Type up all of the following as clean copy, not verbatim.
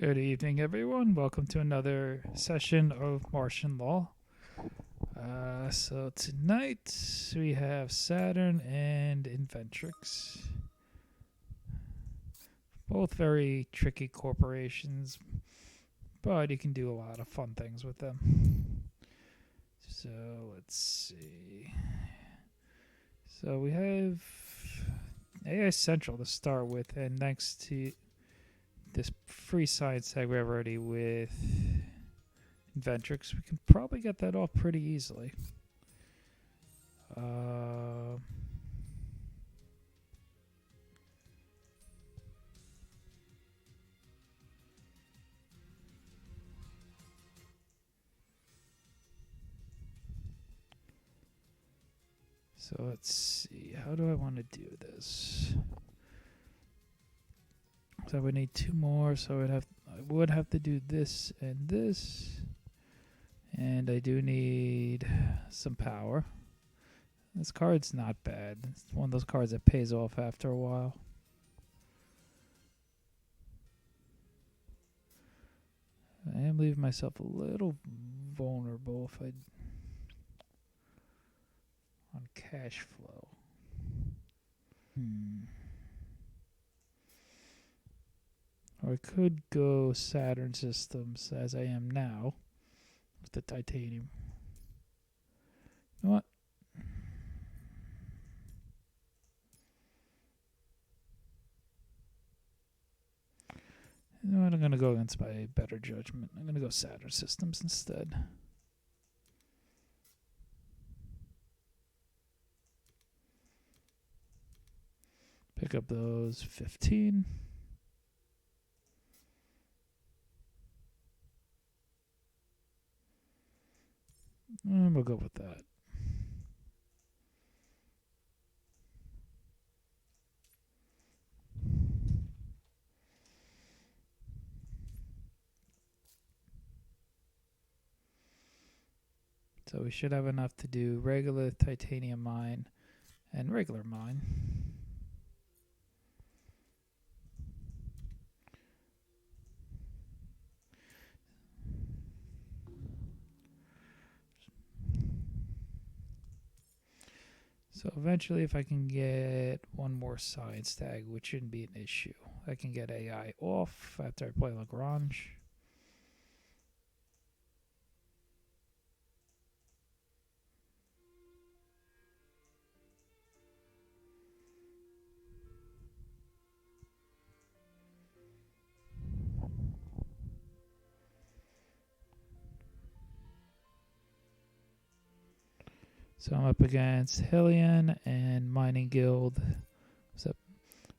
Good evening, everyone. Welcome to another session of Martian Law. So tonight we have Saturn and Inventrix. Both very tricky corporations, but you can do a lot of fun things with them. So let's see. So we have AI Central to start with, and next to this free science tag we have already with Inventrix, we can probably get that off pretty easily. So let's see. How do I want to do this? So I would need two more. So I would have to do this and this, and I do need some power. This card's not bad. It's one of those cards that pays off after a while. I am leaving myself a little vulnerable if I on cash flow. Or I could go Saturn systems as I am now with the titanium. You know what? I'm going to go against my better judgment. I'm going to go Saturn systems instead. Pick up those 15. And we'll go with that. So we should have enough to do regular titanium mine and regular mine. So eventually, if I can get one more science tag, which shouldn't be an issue, I can get AI off after I play Lagrange. So I'm up against Hellion and Mining Guild. So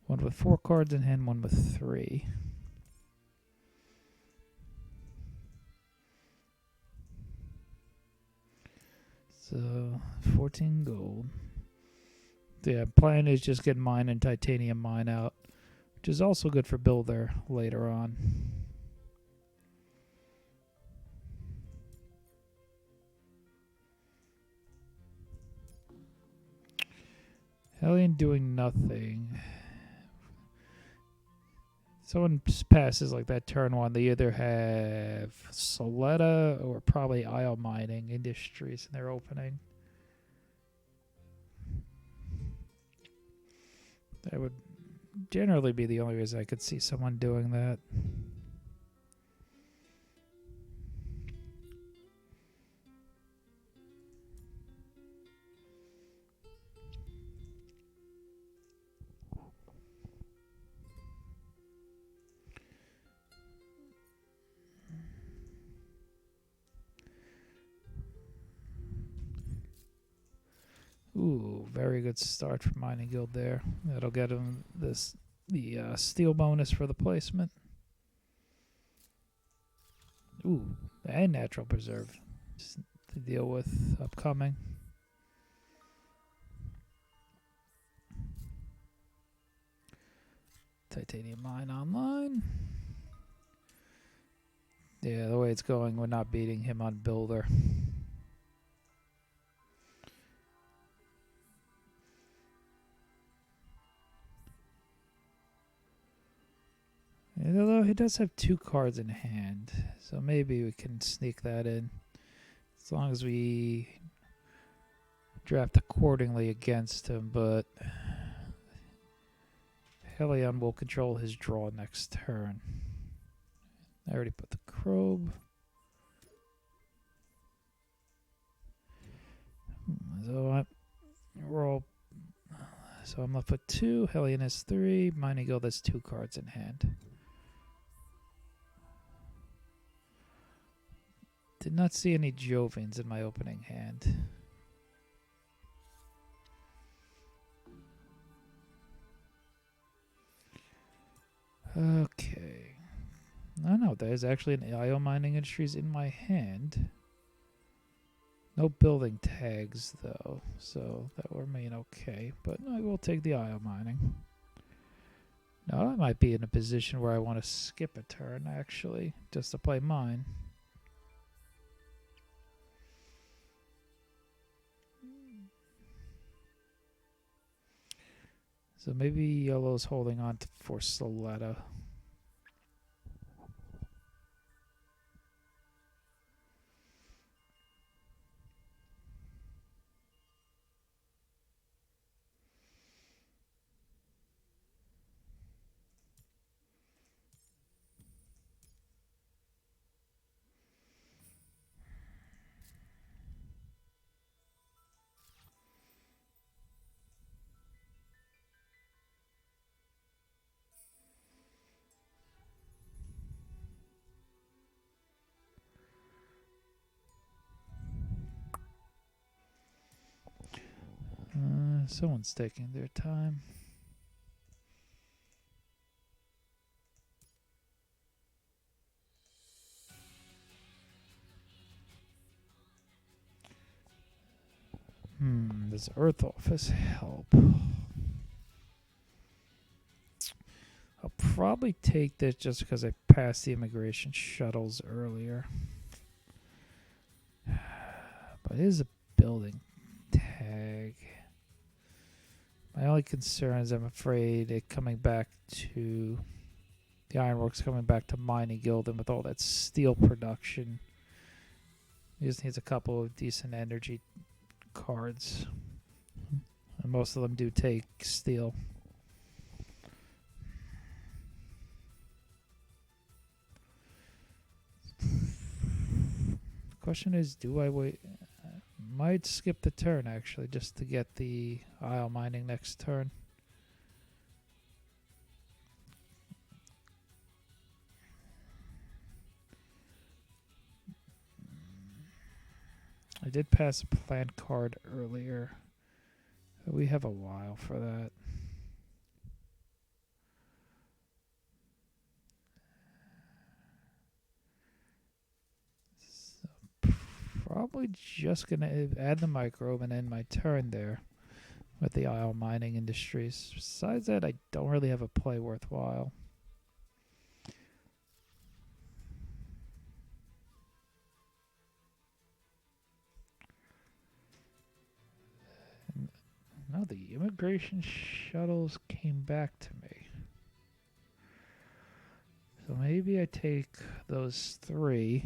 one with 4 cards in hand, one with 3. So 14 gold. Yeah, plan is just get mine and titanium mine out, which is also good for builder later on. Hellion doing nothing. Someone passes like that turn one, they either have Soletta or probably Isle Mining Industries in their opening. That would generally be the only reason I could see someone doing that. Ooh, very good start for Mining Guild there. That'll get him the steel bonus for the placement. Ooh, and natural preserve to deal with upcoming. Titanium mine online. Yeah, the way it's going, we're not beating him on builder. Although he does have 2 cards in hand, so maybe we can sneak that in. As long as we draft accordingly against him, but Helion will control his draw next turn. I already put the Crobe. So I'm left with 2. Helion has 3. Mining Guild has 2 cards in hand. Did not see any Jovians in my opening hand. Okay. No, there's actually an IO Mining Industries in my hand. No building tags, though, so that will remain okay. But I will take the IO Mining. Now, I might be in a position where I want to skip a turn, actually, just to play mine. So maybe yellow's holding on for Soletta. Someone's taking their time. Does Earth Office help? I'll probably take this just because I passed the immigration shuttles earlier. But it is a building tag. My only concern is I'm afraid it coming back to the Ironworks coming back to Mining Guild, and with all that steel production, he just needs a couple of decent energy cards. And most of them do take steel. The question is, do I wait? Might skip the turn, actually, just to get the Isle Mining next turn. I did pass a plant card earlier. We have a while for that. So probably just going to add the microbe and end my turn there with the Isle Mining Industries. Besides that, I don't really have a play worthwhile. No, the immigration shuttles came back to me. So maybe I take those 3.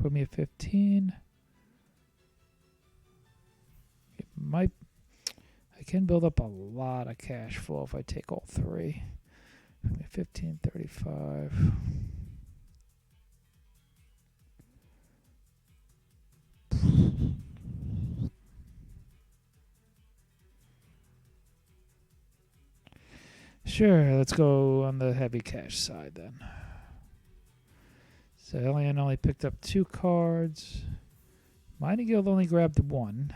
Put me at 15. It might... I can build up a lot of cash flow if I take all 3. Put me at 15, 35. Sure, let's go on the heavy cash side then. So Elian only picked up 2 cards. Mining Guild only grabbed 1.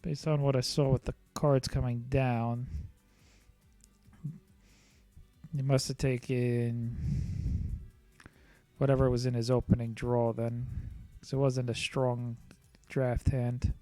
Based on what I saw with the cards coming down, he must have taken whatever was in his opening draw then, because it wasn't a strong draft hand.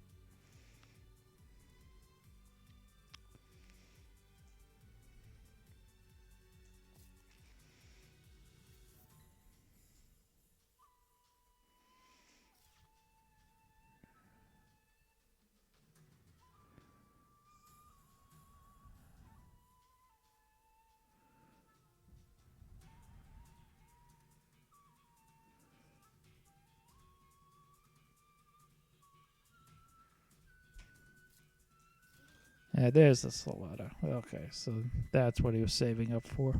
Yeah, there's the Salada. Okay, so that's what he was saving up for.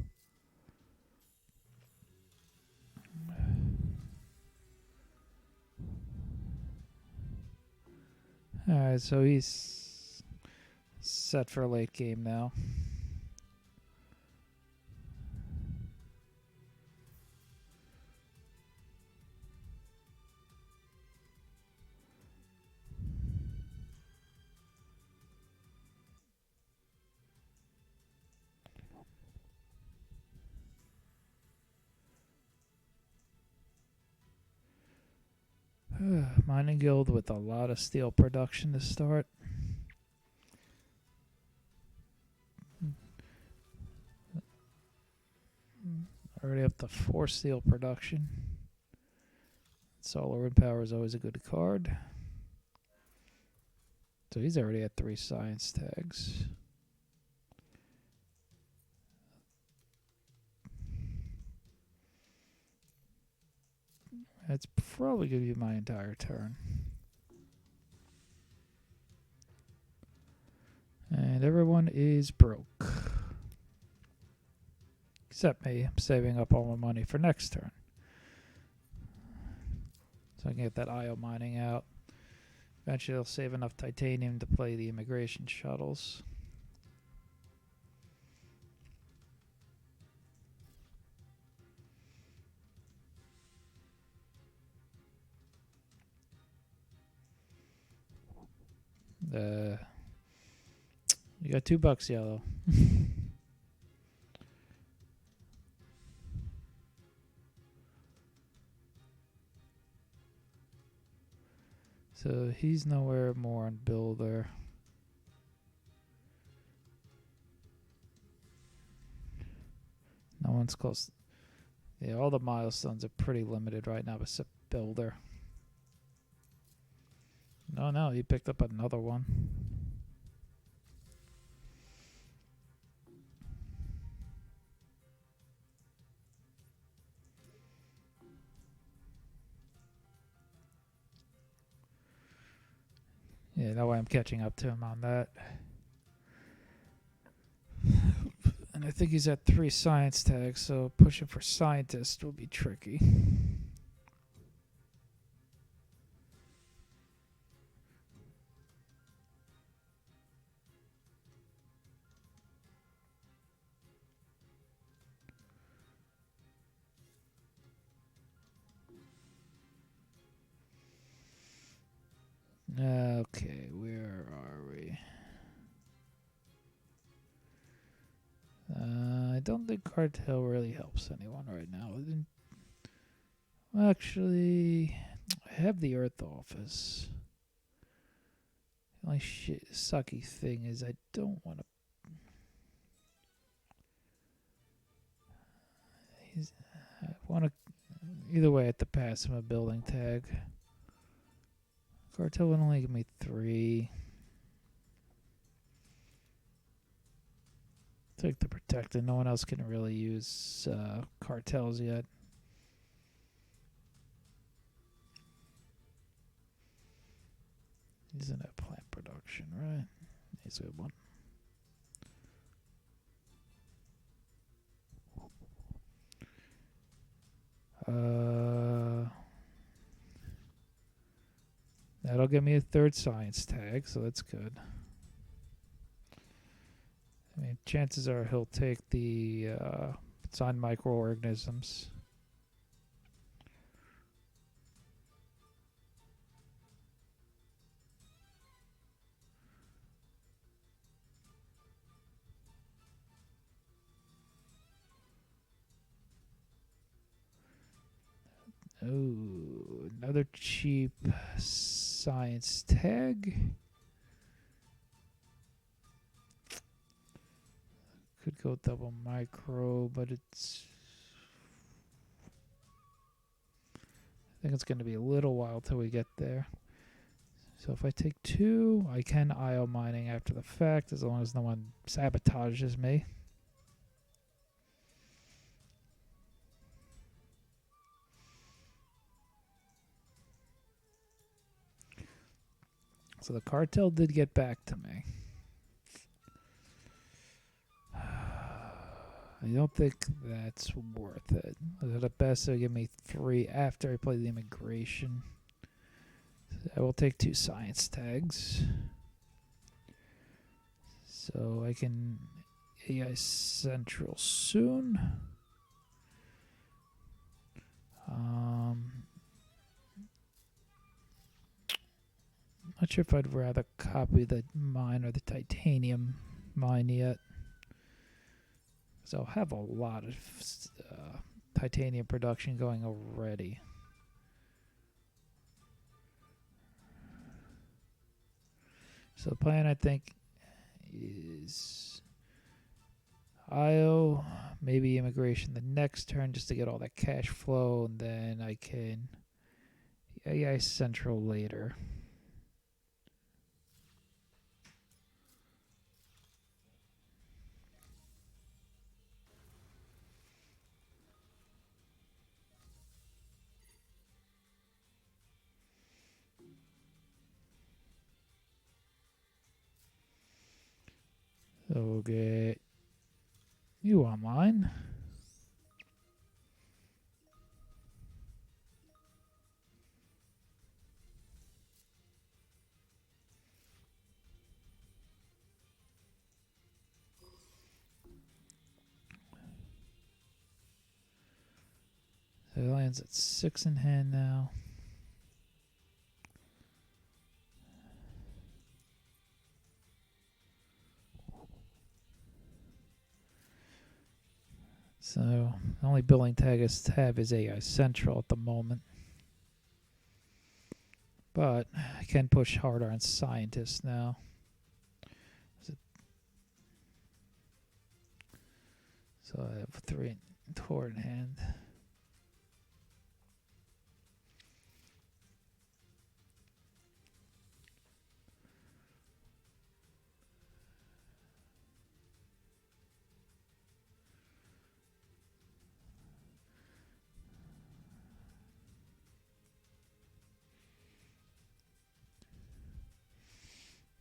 Alright, so he's set for a late game now. Mining guild with a lot of steel production to start. Already up to 4 steel production. Solar wind power is always a good card. So he's already at 3 science tags. That's probably going to be my entire turn. And everyone is broke. Except me. I'm saving up all my money for next turn. So I can get that IO mining out. Eventually I'll save enough titanium to play the immigration shuttles. You got $2 yellow. So he's nowhere more on builder. No one's close. Yeah, all the milestones are pretty limited right now, except builder. No, he picked up another one. Yeah, that way I'm catching up to him on that. And I think he's at 3 science tags, so pushing for scientist will be tricky. Okay, where are we? I don't think cartel really helps anyone right now. Actually, I have the Earth office. The only sucky thing is I don't want to. I want to. Either way, I have to pass him a building tag. Cartel would only give me 3. Take the protector. No one else can really use cartels yet. He's in a plant production, right? He's a good one. That'll give me a 3rd science tag, so that's good. I mean, chances are he'll take the sign microorganisms. Oh, another cheap science tag. Could go double micro, but it's... I think it's going to be a little while till we get there. So if I take 2, I can IO mining after the fact, as long as no one sabotages me. So the cartel did get back to me. I don't think that's worth it. At best, it'll give me 3 after I play the immigration. I will take 2 science tags. So I can AI Central soon. Not sure if I'd rather copy the mine or the titanium mine yet. So I'll have a lot of titanium production going already. So the plan, I think, is IO, maybe immigration the next turn just to get all that cash flow, and then I can AI Central later. So we'll get you online. So it lands at 6 in hand now. So the only building tag I have is AI Central at the moment. But I can push harder on scientists now. So I have 4 in hand.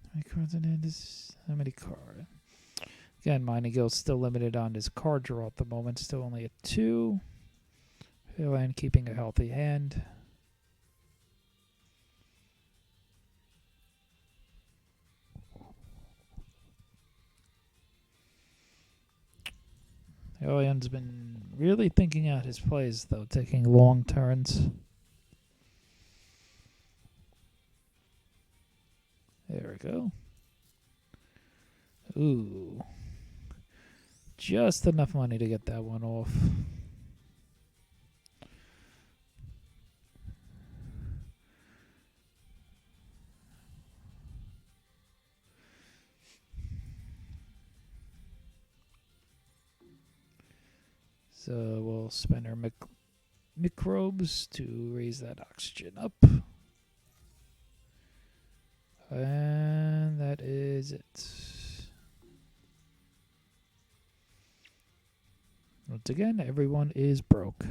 How many cards in hand is how many cards? Again, Mining Guild's still limited on his card draw at the moment. Still only at 2. And keeping a healthy hand. Alien's been really thinking out his plays, though, taking long turns. There we go. Ooh. Just enough money to get that one off. So we'll spend our microbes to raise that oxygen up. And that is it. Once again, everyone is broke.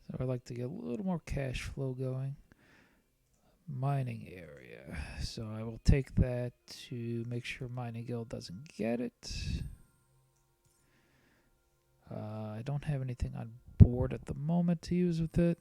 So I'd like to get a little more cash flow going. Mining area. So I will take that to make sure Mining Guild doesn't get it. I don't have anything on board at the moment to use with it.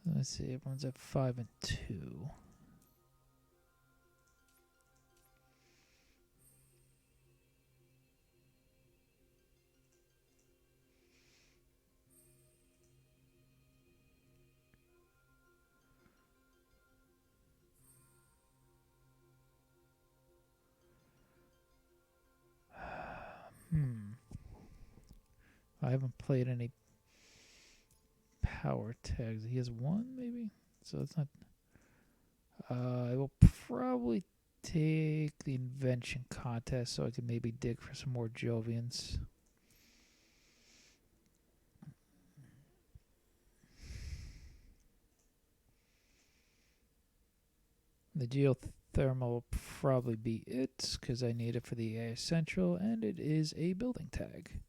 Let's see, everyone's at 5 and 2. I haven't played any power tags. He has one, maybe? So it's not... I will probably take the invention contest so I can maybe dig for some more Jovians. The geothermal will probably be it because I need it for the AI Central, and it is a building tag.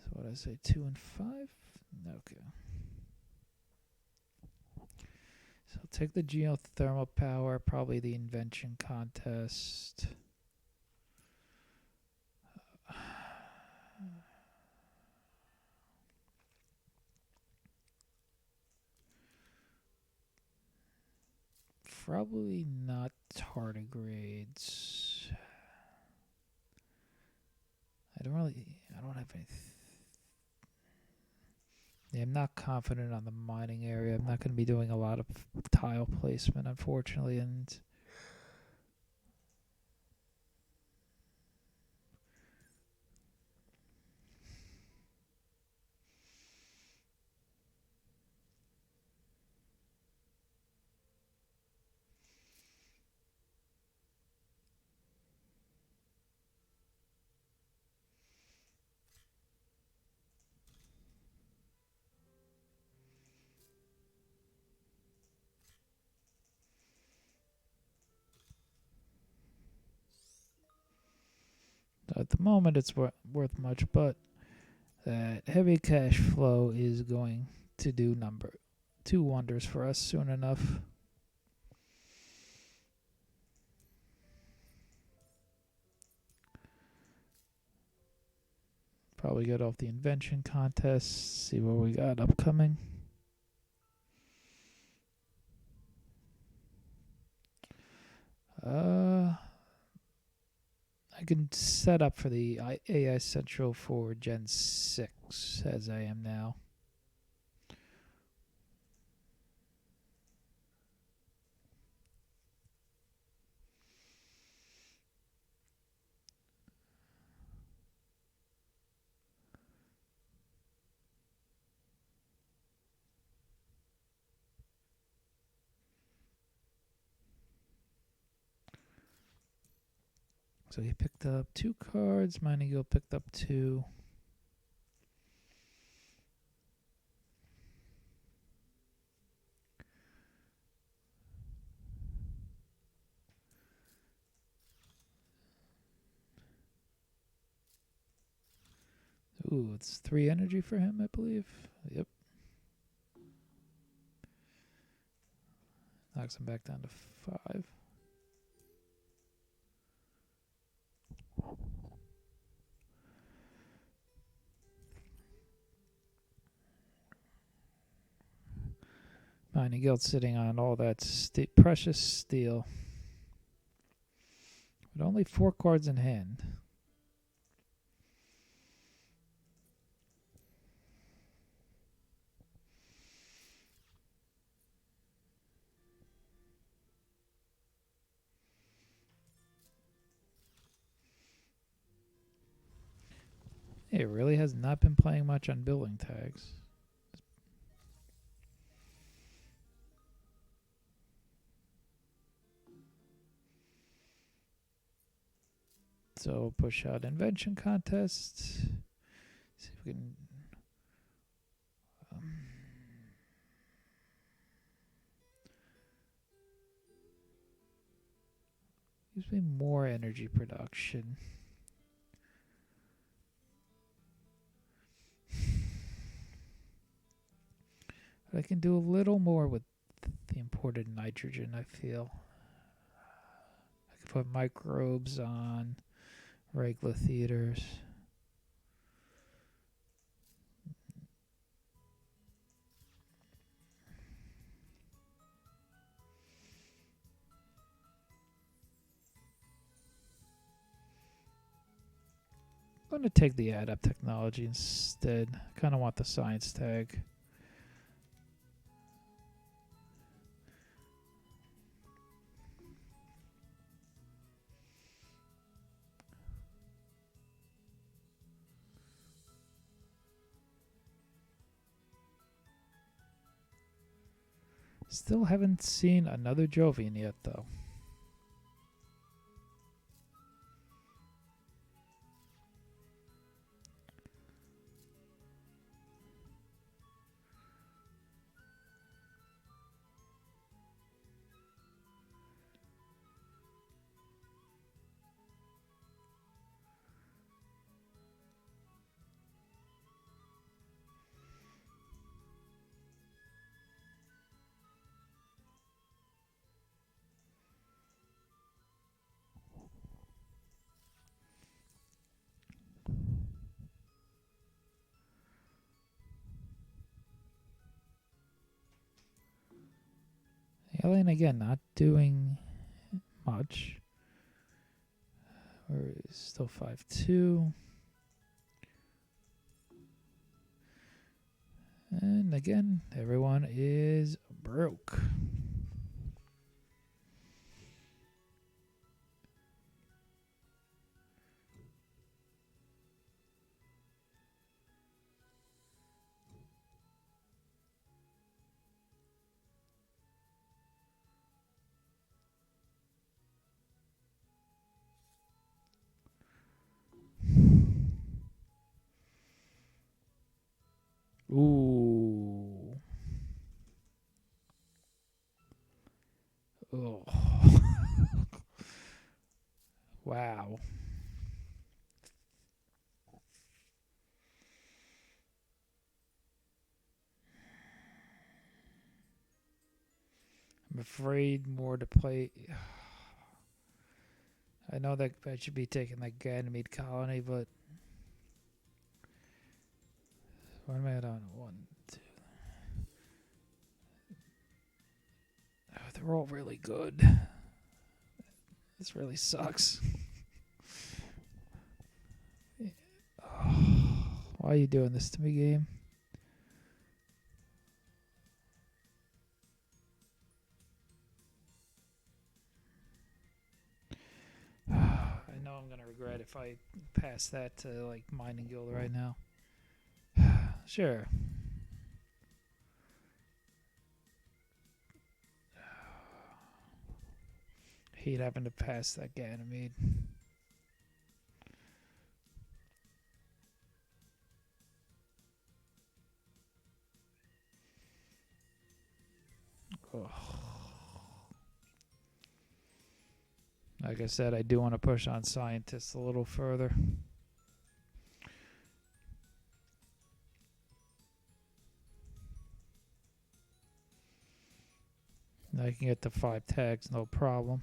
So what did I say, 2 and 5? Okay. So I'll take the geothermal power, probably the invention contest. Probably not tardigrades. I don't have any. Yeah, I'm not confident on the mining area. I'm not going to be doing a lot of tile placement, unfortunately, and at the moment it's worth much, but that heavy cash flow is going to do two wonders for us soon enough. Probably get off the invention contest, see what we got upcoming. I can set up for the AI Central for Gen 6 as I am now. So he picked up 2 cards. Mining Guild picked up 2. Ooh, it's 3 energy for him, I believe. Yep. Knocks him back down to 5. Mining Guild sitting on all that precious steel. But only 4 cards in hand. It really has not been playing much on building tags. So push out invention contest. See if we can. Gives me more energy production. But I can do a little more with the imported nitrogen, I feel. I can put microbes on regular theaters. I'm going to take the add up technology instead. I kind of want the science tag. Still haven't seen another Jovian yet, though. Alien again, not doing much. We're still 5-2. And again, everyone is broke. Ooh. Oh. Wow. I'm afraid more to play. I know that I should be taking that Ganymede colony, but what am I on? 1, 2. Oh, they're all really good. This really sucks. Why are you doing this to me, game? I know I'm gonna regret if I pass that to like Mining Guild right now. Sure. Hate having to pass that Ganymede. Oh. Like I said, I do want to push on scientists a little further. I can get the 5 tags, no problem.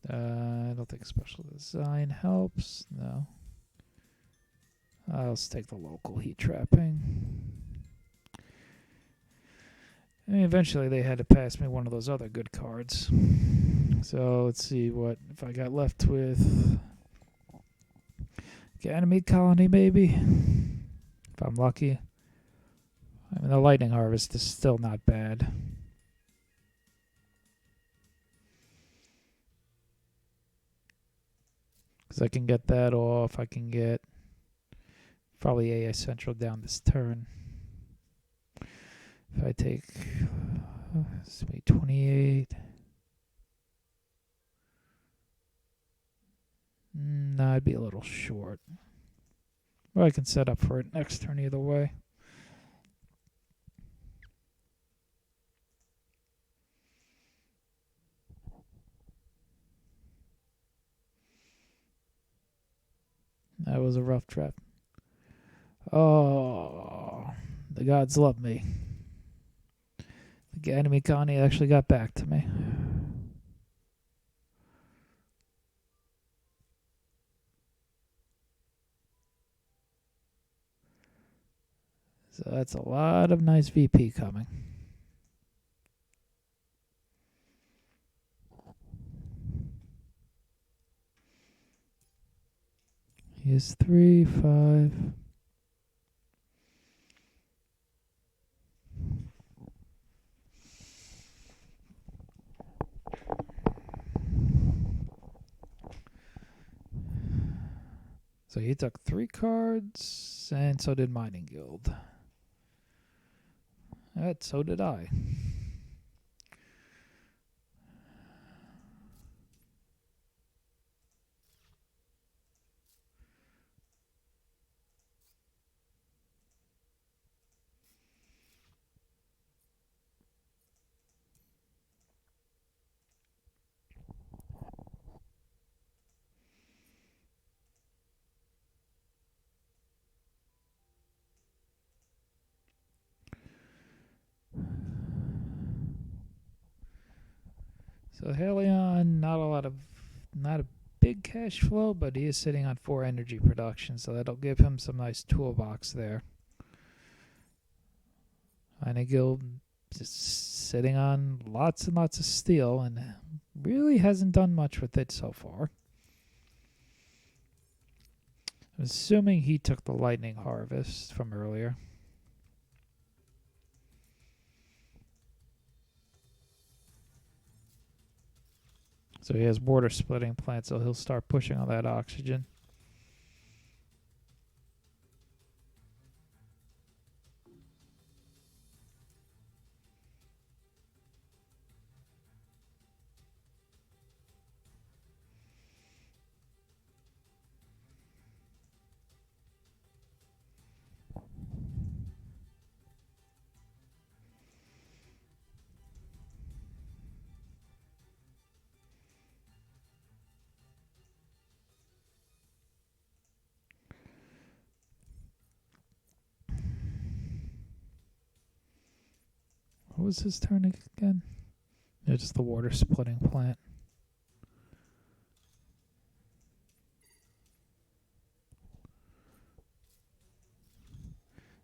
I don't think special design helps. No. I'll just take the local heat trapping. I mean, eventually they had to pass me one of those other good cards. So let's see what if I got left with Ganymede colony maybe. If I'm lucky. I mean, the lightning harvest is still not bad. Because I can get that off. I can get probably AI Central down this turn. If I take 28. No, I'd be a little short. Well, I can set up for it next turn either way. That was a rough trap. Oh, the gods love me. The enemy colony actually got back to me. So that's a lot of nice VP coming. He is 3, 5. So he took 3 cards, and so did Mining Guild. And so did I. So Helion, not a big cash flow, but he is sitting on 4 energy production, so that'll give him some nice toolbox there. Mining Guild just sitting on lots and lots of steel and really hasn't done much with it so far. I'm assuming he took the lightning harvest from earlier. So he has border splitting plants, so he'll start pushing on that oxygen. What was his turn again? Yeah, just the water splitting plant.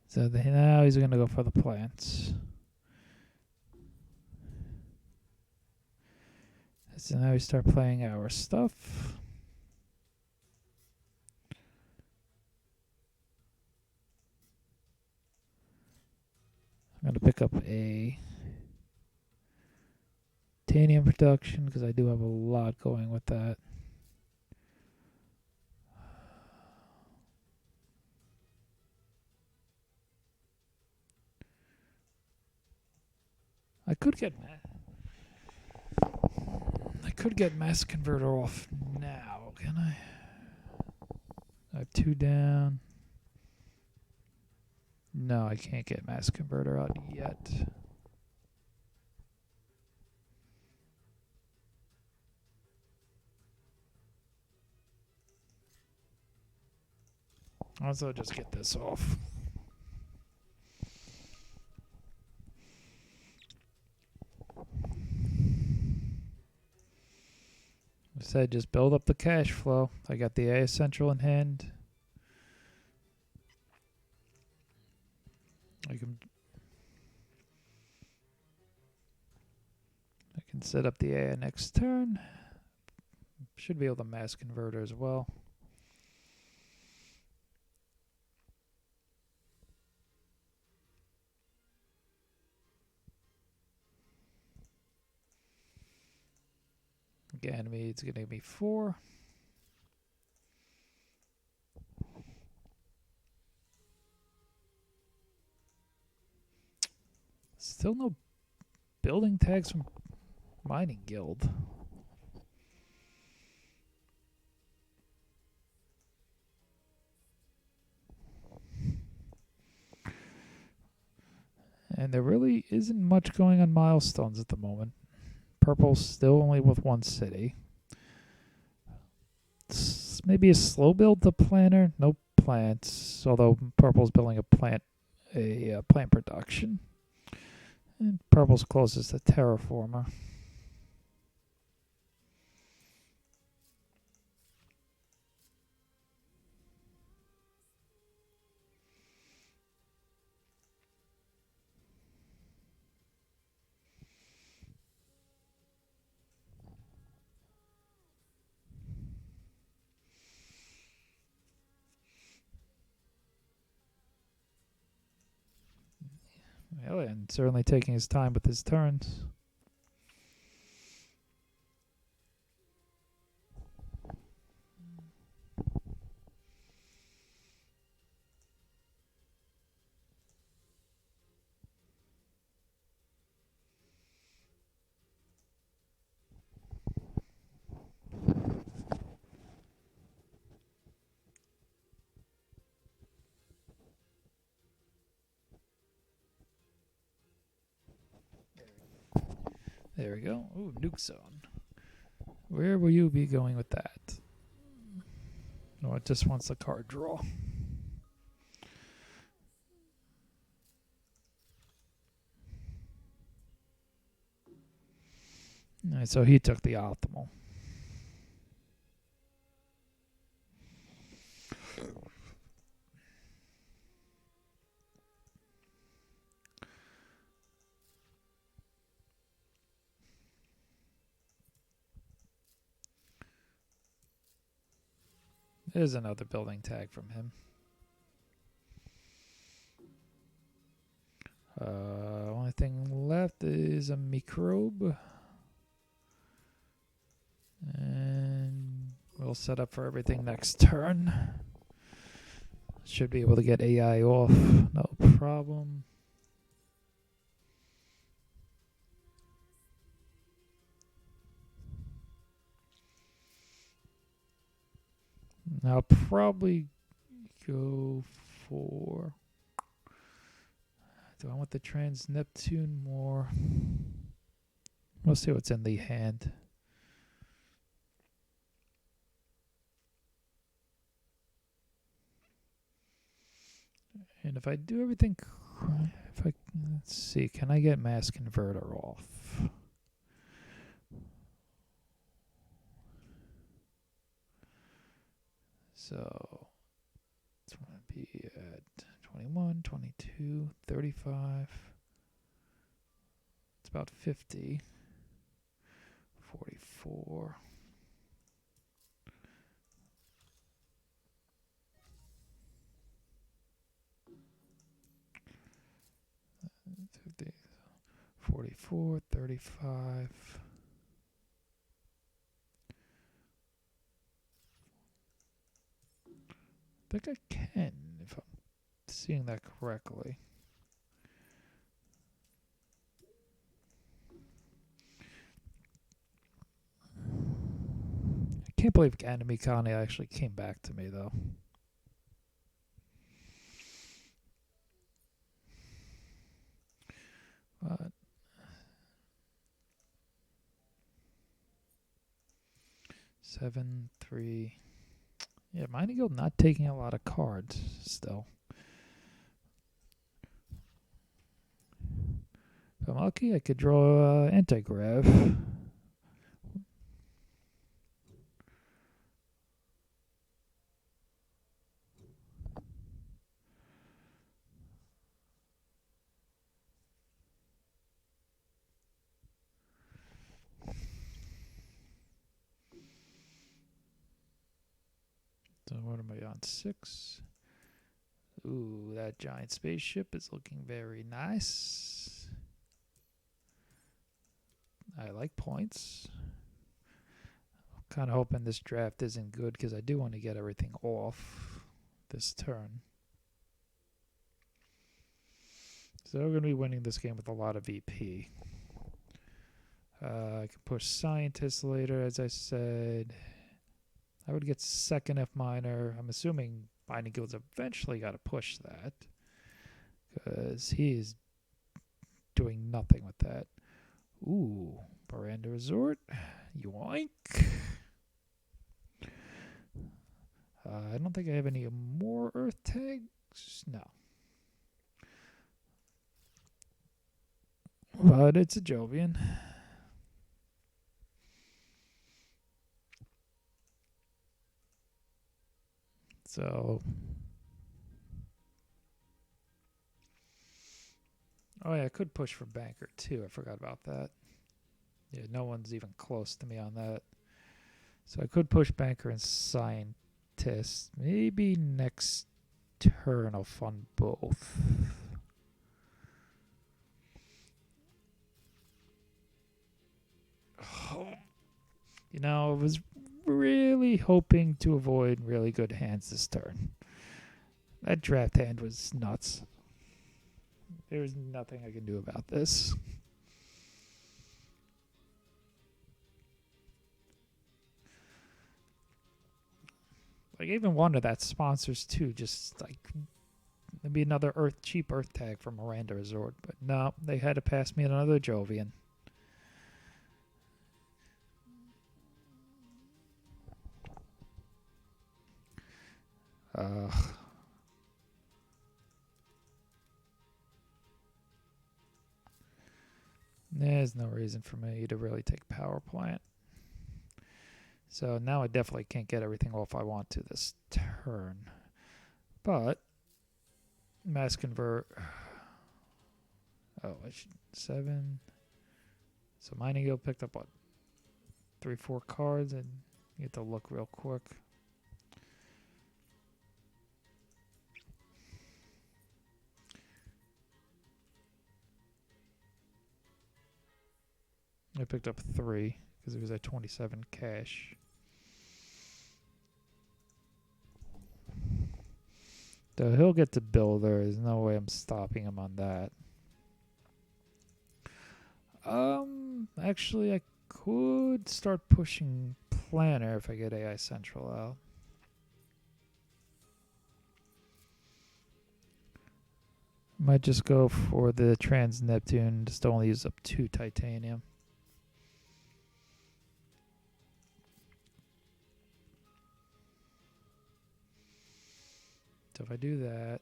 So now he's going to go for the plants. So now we start playing our stuff. I'm going to pick up a titanium production because I do have a lot going with that. I could get mass converter off now, can I? I have 2 down. No, I can't get mass converter out yet. Also, just get this off. I said just build up the cash flow. I got the A Essential in hand. I can set up the A next turn. Should be able to mass converter as well. Again, it's going to be 4. Still no building tags from Mining Guild. And there really isn't much going on milestones at the moment. Purple's still only with 1 city. maybe a slow build to planner. No plants, although purple's building a plant production. And purple's closest to terraformer. Well, and certainly taking his time with his turns. There we go. Ooh, nuke zone. Where will you be going with that? No, it just wants the card draw. Alright, so he took the optimal. There's another building tag from him. Only thing left is a microbe. And we'll set up for everything next turn. Should be able to get AI off, no problem. I'll probably go for... Do I want the Trans Neptune more? We'll see what's in the hand. And if I do everything, let's see, can I get Mass Converter off? So it's going to be at 21, 22, 35. It's about 50. 44. $44, 35. I think I can, if I'm seeing that correctly. I can't believe Enemy Connie actually came back to me, though. But 7, 3. Yeah, Mining Guild not taking a lot of cards still. If I'm lucky, I could draw Anti-Grav. So what am I on? 6. Ooh, that giant spaceship is looking very nice. I like points. I'm kind of hoping this draft isn't good because I do want to get everything off this turn. So we're going to be winning this game with a lot of VP. I can push Scientist later, as I said. I would get second F minor. I'm assuming Mining Guild's eventually got to push that because he is doing nothing with that. Ooh, Miranda Resort. Yoink. I don't think I have any more earth tags. No. But it's a Jovian. So. Oh, yeah, I could push for banker too. I forgot about that. Yeah, no one's even close to me on that. So I could push banker and scientist. Maybe next turn I'll fund both. You know, I was really hoping to avoid really good hands this turn. That draft hand was nuts. There's nothing I can do about this. Like, even one of that sponsors too, just like maybe another cheap earth tag from Miranda Resort. But no, they had to pass me another Jovian. There's no reason for me to really take power plant. So now I definitely can't get everything off I want to this turn. But mass convert. Oh, I should 7. So Mining Guild picked up what? 3-4 cards, and you have to look real quick. I picked up 3 because it was at 27 cash. So he'll get to builder. There's no way I'm stopping him on that. Actually, I could start pushing planner if I get AI Central out. Might just go for the Trans Neptune, just only use up 2 titanium. So if I do that,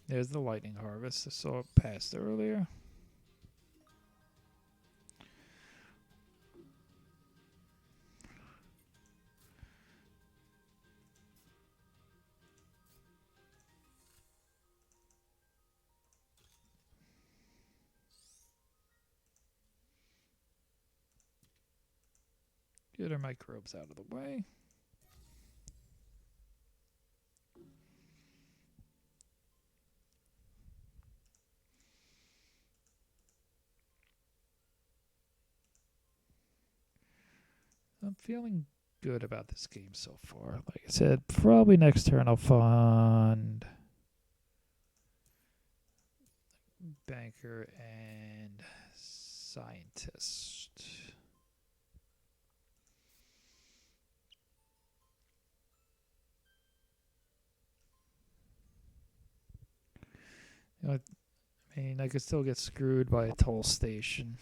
there's the lightning harvest. I saw it passed earlier. Get our microbes out of the way. I'm feeling good about this game so far. Like I said, probably next turn I'll fund banker and scientist. You know, I mean, I could still get screwed by a toll station.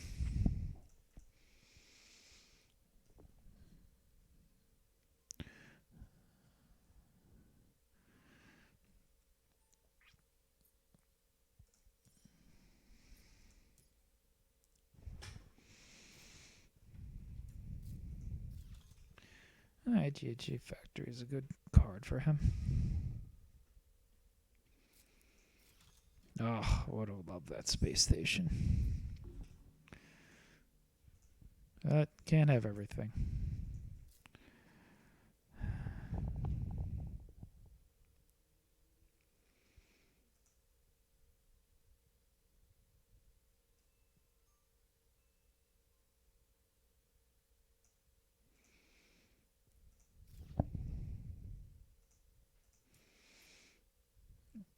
Alright, GHG Factory is a good card for him. Oh, would have loved that space station. Can't have everything.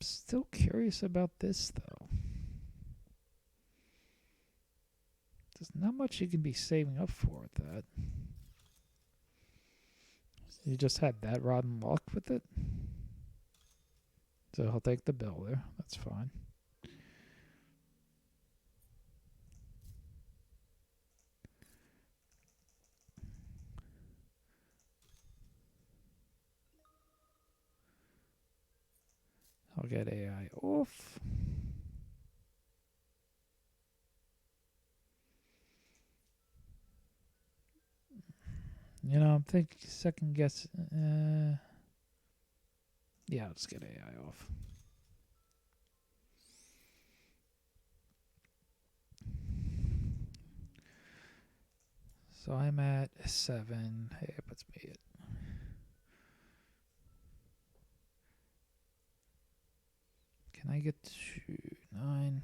Still curious about this, though. There's not much you can be saving up for with that. You just had that rotten luck with it. So I'll take the builder. That's fine. I'll get AI off. You know, I'm thinking second guess. Yeah, let's get AI off. So I'm at 7. Hey, it puts me at. Can I get to 9?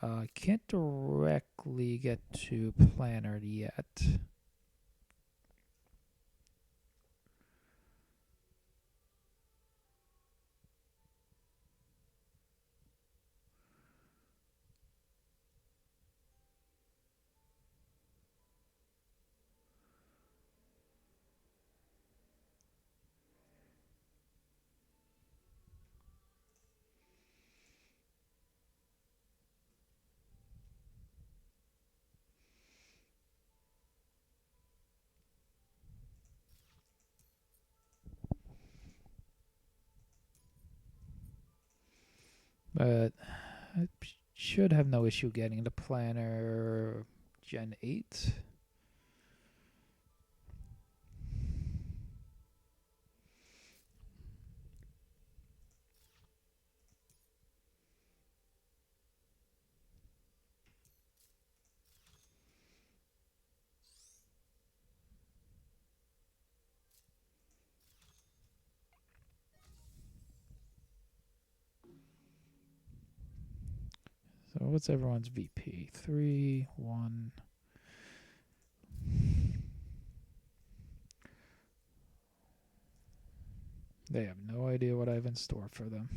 I can't directly get to planner yet. But I should have no issue getting the planner Gen 8. So what's everyone's VP? 3, 1. They have no idea what I have in store for them.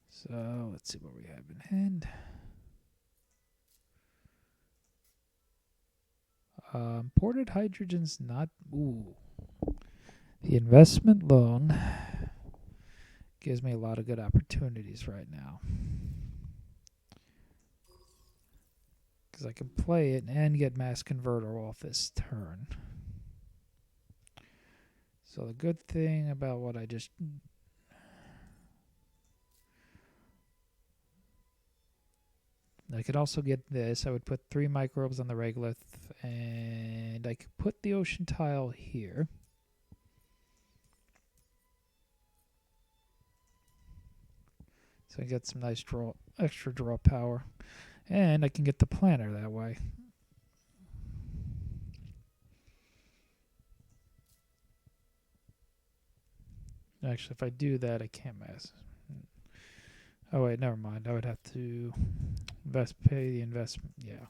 So let's see what we have in hand. Imported hydrogen's not. Ooh. The investment loan gives me a lot of good opportunities right now. Because I can play it and get mass converter off this turn. So the good thing about what I just... I could also get this. I would put 3 microbes on the regolith, and I could put the ocean tile here. So I get some nice extra draw power. And I can get the planner that way. Actually, if I do that, I can't mass. Oh, wait, never mind. I would have to pay the investment. Yeah.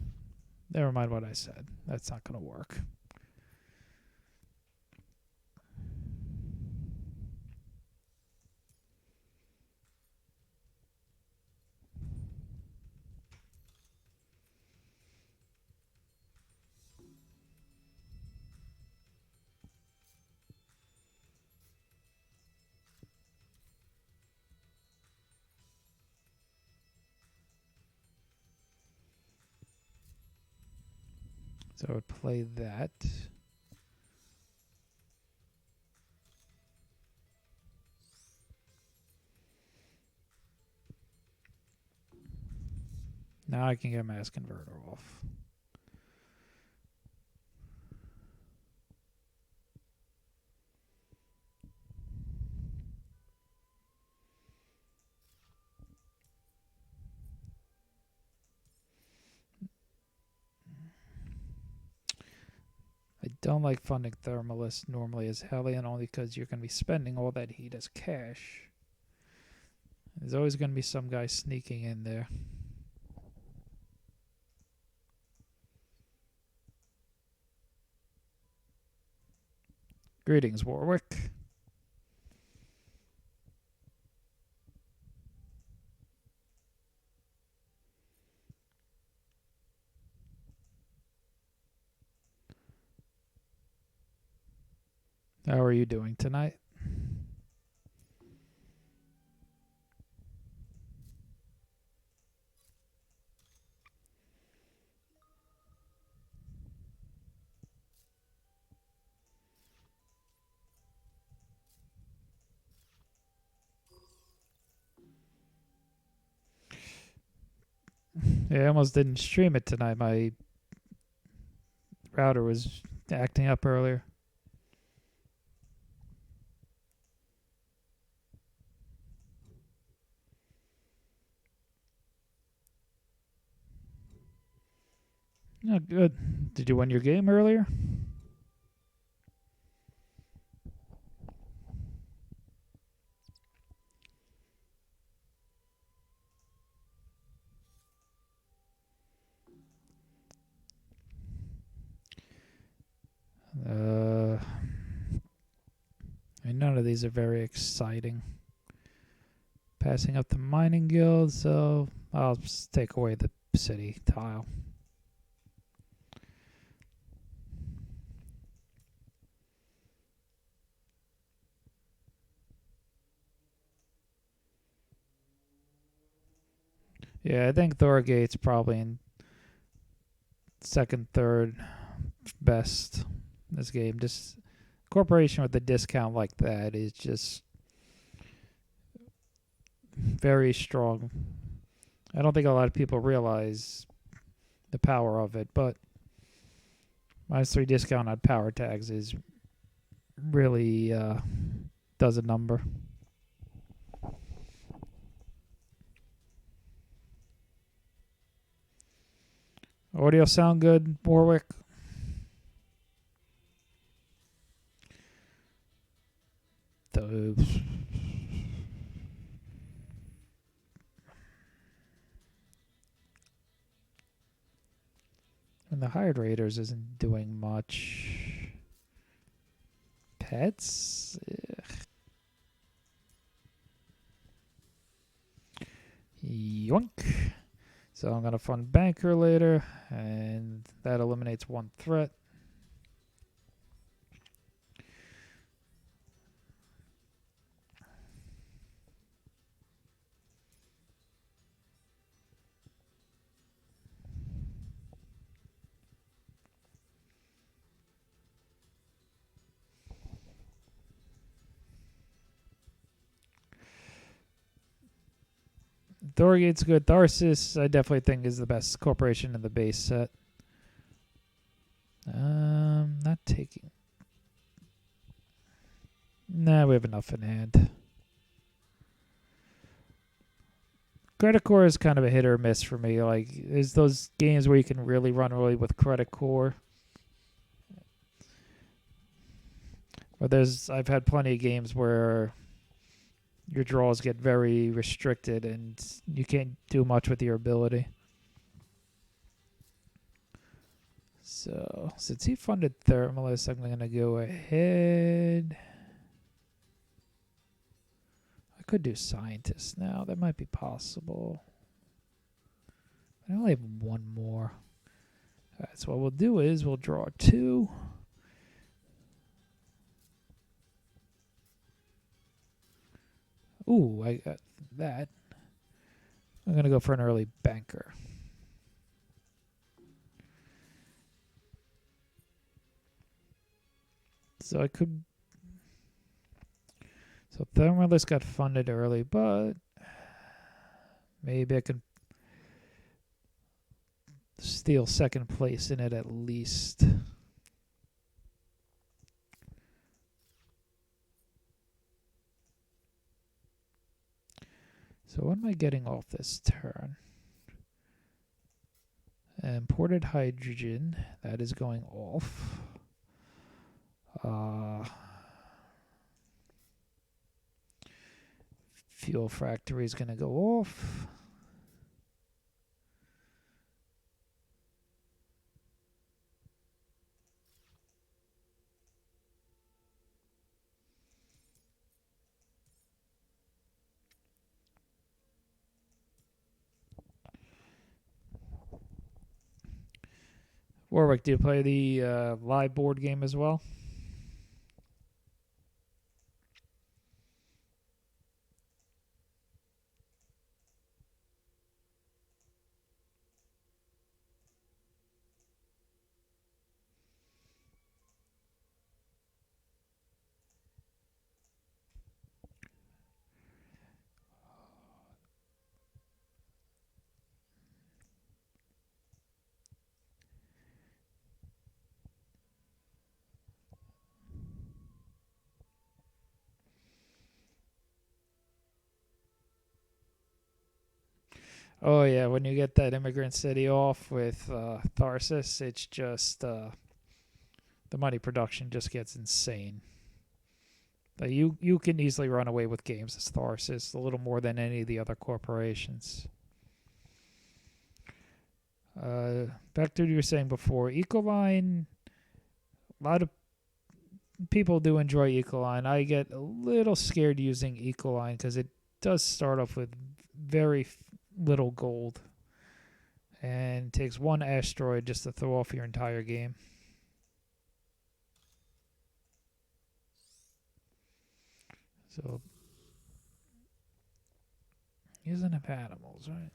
Never mind what I said. That's not going to work. So I would play that. Now I can get mass converter off. I don't like funding Thermalist normally as Hellion only because you're going to be spending all that heat as cash. There's always going to be some guy sneaking in there. Greetings, Warwick. How are you doing tonight? Yeah, I almost didn't stream it tonight. My router was acting up earlier. Oh, good. Did you win your game earlier? I mean, none of these are very exciting. Passing up the mining guild, so I'll just take away the city tile. Yeah, I think Thorgate's probably in second, third best in this game. Just corporation with a discount like that is just very strong. I don't think a lot of people realize the power of it, but -3 discount on power tags is really does a number. Audio sound good, Warwick? The and the Hired Raiders isn't doing much. Pets? Yoink. So I'm going to fund Banker later, and that eliminates one threat. Thorgate's good. Tharsis, I definitely think, is the best corporation in the base set. Not taking. Nah, we have enough in hand. Credit Core is kind of a hit or miss for me. Like, there's those games where you can really run really with Credit Core. But I've had plenty of games where your draws get very restricted and you can't do much with your ability. So, since he funded Thermalist, I'm going to go ahead. I could do Scientist now. That might be possible. I only have one more. All right, so what we'll do is we'll draw 2. Ooh, I got that. I'm going to go for an early Banker. So I could... So Thermalist got funded early, but maybe I can steal second place in it at least. So what am I getting off this turn? Imported hydrogen, that is going off. Fuel factory is going to go off. Warwick, do you play the live board game as well? Oh yeah, when you get that immigrant city off with Tharsis, it's just the money production just gets insane. You can easily run away with games as Tharsis a little more than any of the other corporations. Back to what you were saying before, Ecoline. A lot of people do enjoy Ecoline. I get a little scared using Ecoline because it does start off with very little gold and takes one asteroid just to throw off your entire game. So he doesn't have animals, right?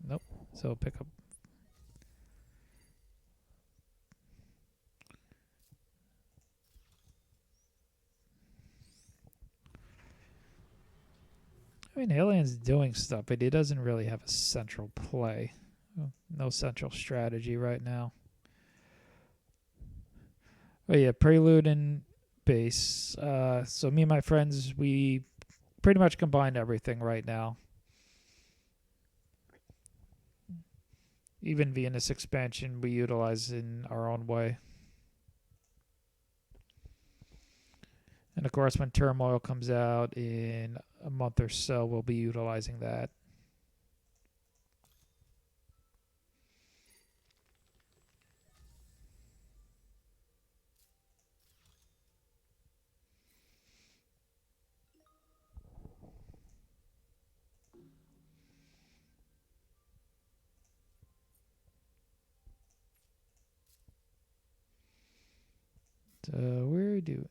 Nope. So pick up. I mean, Alien's doing stuff, but he doesn't really have a central play. No central strategy right now. But yeah, Prelude and Base. So me and my friends, we pretty much combine everything right now. Even Venus expansion we utilize in our own way. And of course, when Turmoil comes out in a month or so, we'll be utilizing that. So where do?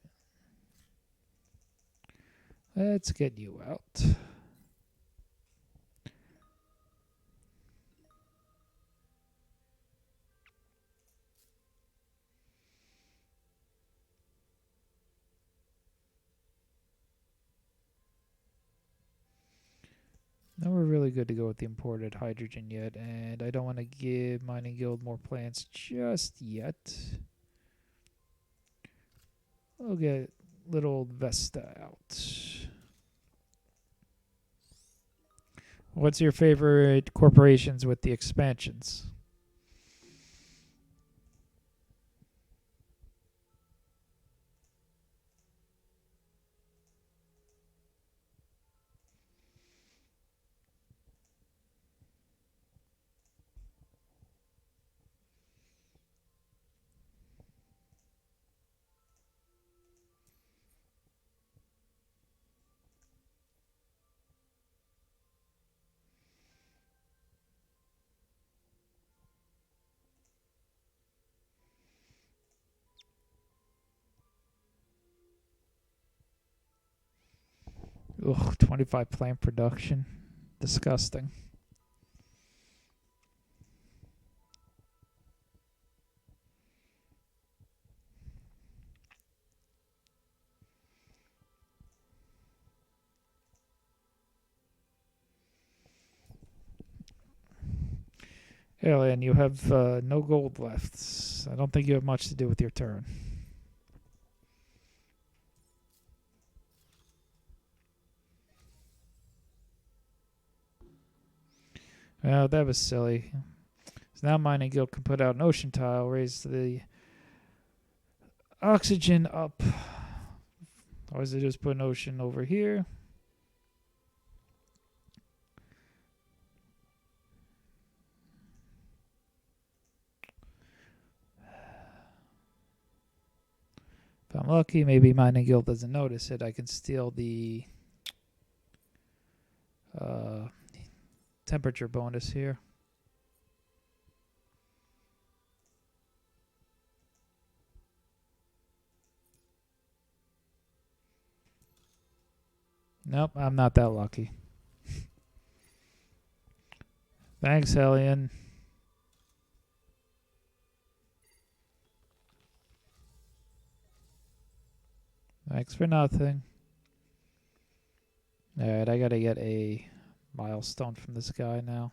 Let's get you out. Now we're really good to go with the imported hydrogen yet, and I don't want to give Mining Guild more plants just yet. We'll get little old Vesta out. What's your favorite corporations with the expansions? Ugh, 25 plant production. Disgusting. Alien, you have no gold left. I don't think you have much to do with your turn. Well, that was silly. So now Mining Guild can put out an ocean tile, raise the oxygen up. Or is it just put an ocean over here? If I'm lucky, maybe Mining Guild doesn't notice it. I can steal the temperature bonus here. Nope, I'm not that lucky. Thanks, Hellion. Thanks for nothing. Alright, I gotta get a milestone from this guy now.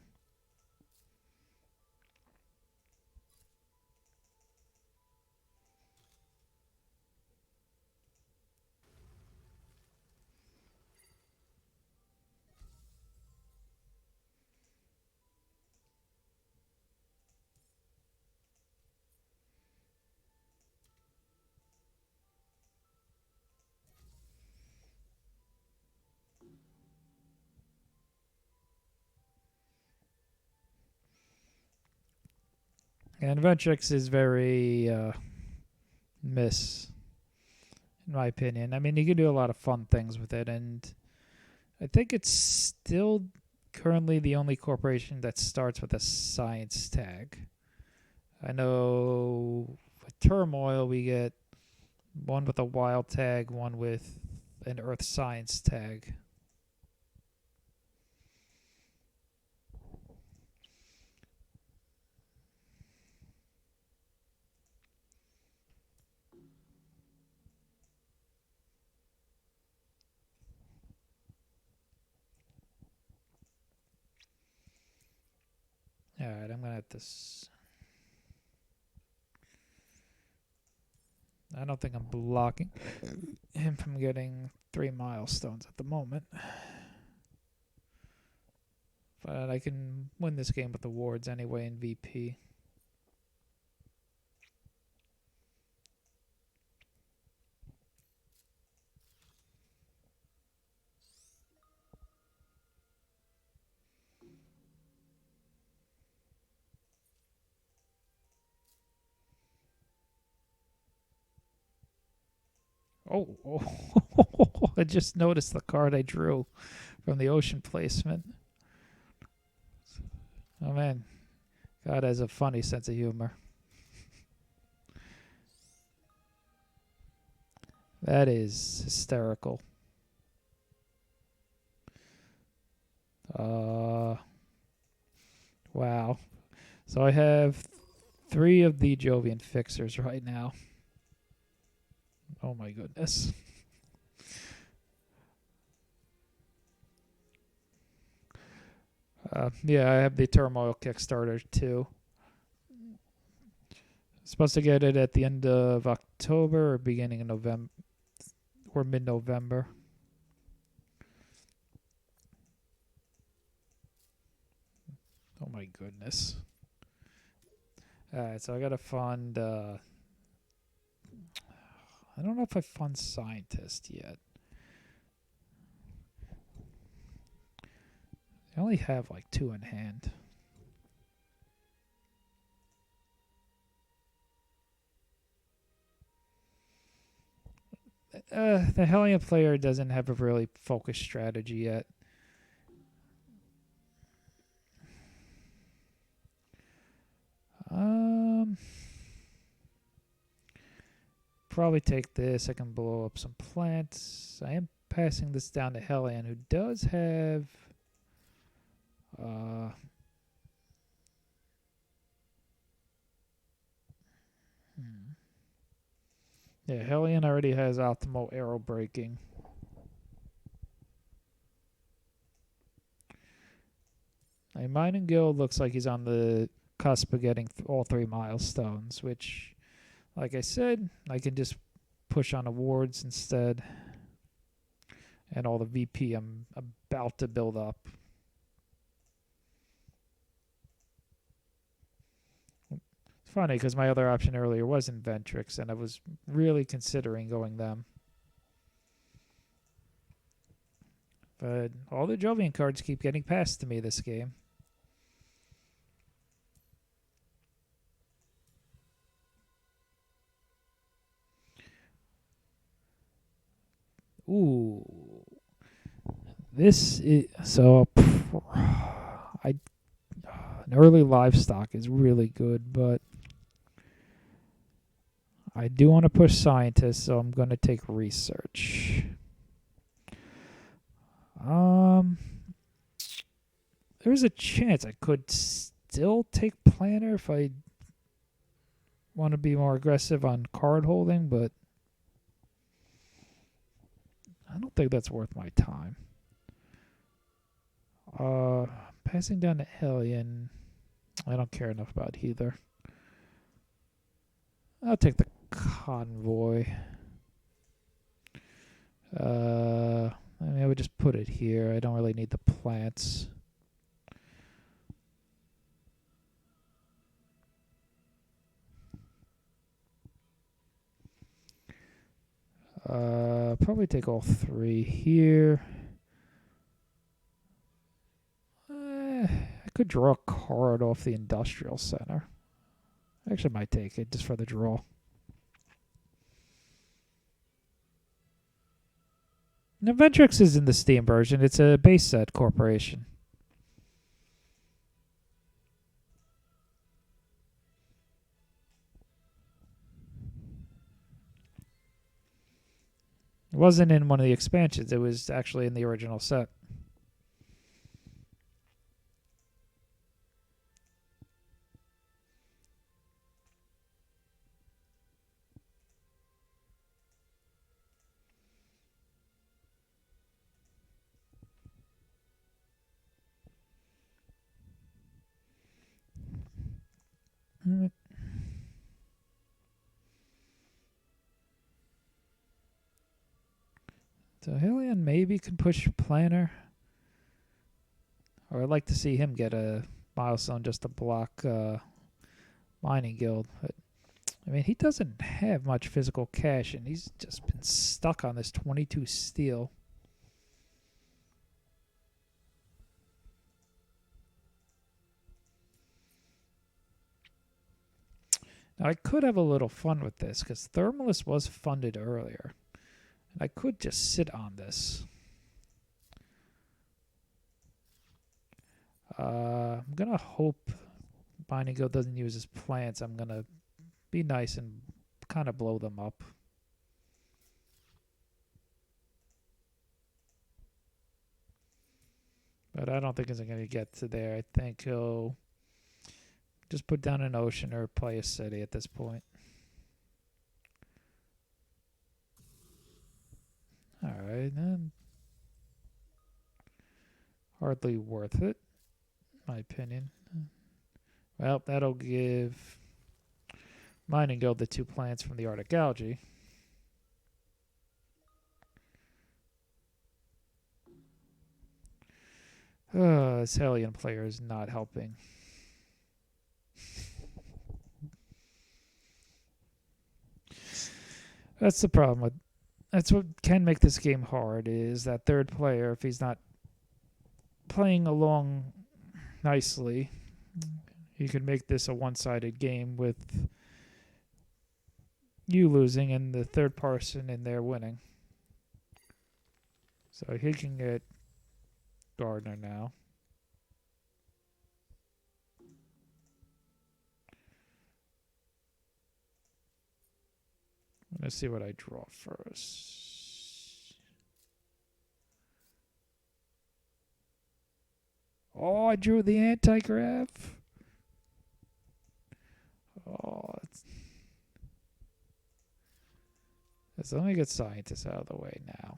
And Ventrix is very miss, in my opinion. I mean, you can do a lot of fun things with it, and I think it's still currently the only corporation that starts with a science tag. I know with Turmoil we get one with a wild tag, one with an earth science tag. Alright, I'm gonna have to. I don't think I'm blocking him from getting 3 milestones at the moment. But I can win this game with awards anyway in VP. Oh, I just noticed the card I drew from the ocean placement. Oh man, God has a funny sense of humor. That is hysterical. Wow. So I have 3 of the Jovian fixers right now. Oh my goodness. Yeah, I have the Turmoil Kickstarter too. Supposed to get it at the end of October or beginning of November or mid-November. Oh my goodness. Alright, so I gotta fund I don't know if I fund Scientist yet. I only have like 2 in hand. The Hellion player doesn't have a really focused strategy yet. Probably take this. I can blow up some plants. I am passing this down to Hellion, who does have yeah, Hellion already has optimal arrow breaking. A Mining Guild looks like he's on the cusp of getting all 3 milestones, which, like I said, I can just push on awards instead. And all the VP I'm about to build up. It's funny because my other option earlier was Inventrix, and I was really considering going them. But all the Jovian cards keep getting passed to me this game. Ooh. This is so an early livestock is really good, but I do want to push scientists, so I'm going to take research. There's a chance I could still take planner if I want to be more aggressive on card holding, but I don't think that's worth my time. Passing down to Hellion. I don't care enough about either. I'll take the convoy. I mean, I would just put it here. I don't really need the plants. Probably take all 3 here. I could draw a card off the industrial center. Actually, might take it just for the draw. Now, Ventrix is in the Steam version. It's a base set corporation. It wasn't in one of the expansions. It was actually in the original set. So Hillian maybe can push Planner. Or I'd like to see him get a milestone just to block Mining Guild. But, I mean, he doesn't have much physical cash, and he's just been stuck on this 22 steel. Now, I could have a little fun with this, because Thermalist was funded earlier. And I could just sit on this. I'm going to hope Mining Guild doesn't use his plants. I'm going to be nice and kind of blow them up. But I don't think he's going to get to there. I think he'll just put down an ocean or play a city at this point. Alright, then. Hardly worth it, in my opinion. Well, that'll give Mining Guild the 2 plants from the Arctic Algae. This Hellion player is not helping. That's the problem with. That's what can make this game hard, is that third player, if he's not playing along nicely, he could make this a one-sided game with you losing and the third person in there winning. So he can get Gardner now. Let's see what I draw first. Oh, I drew the anti-grav. Oh, let me get scientists out of the way now.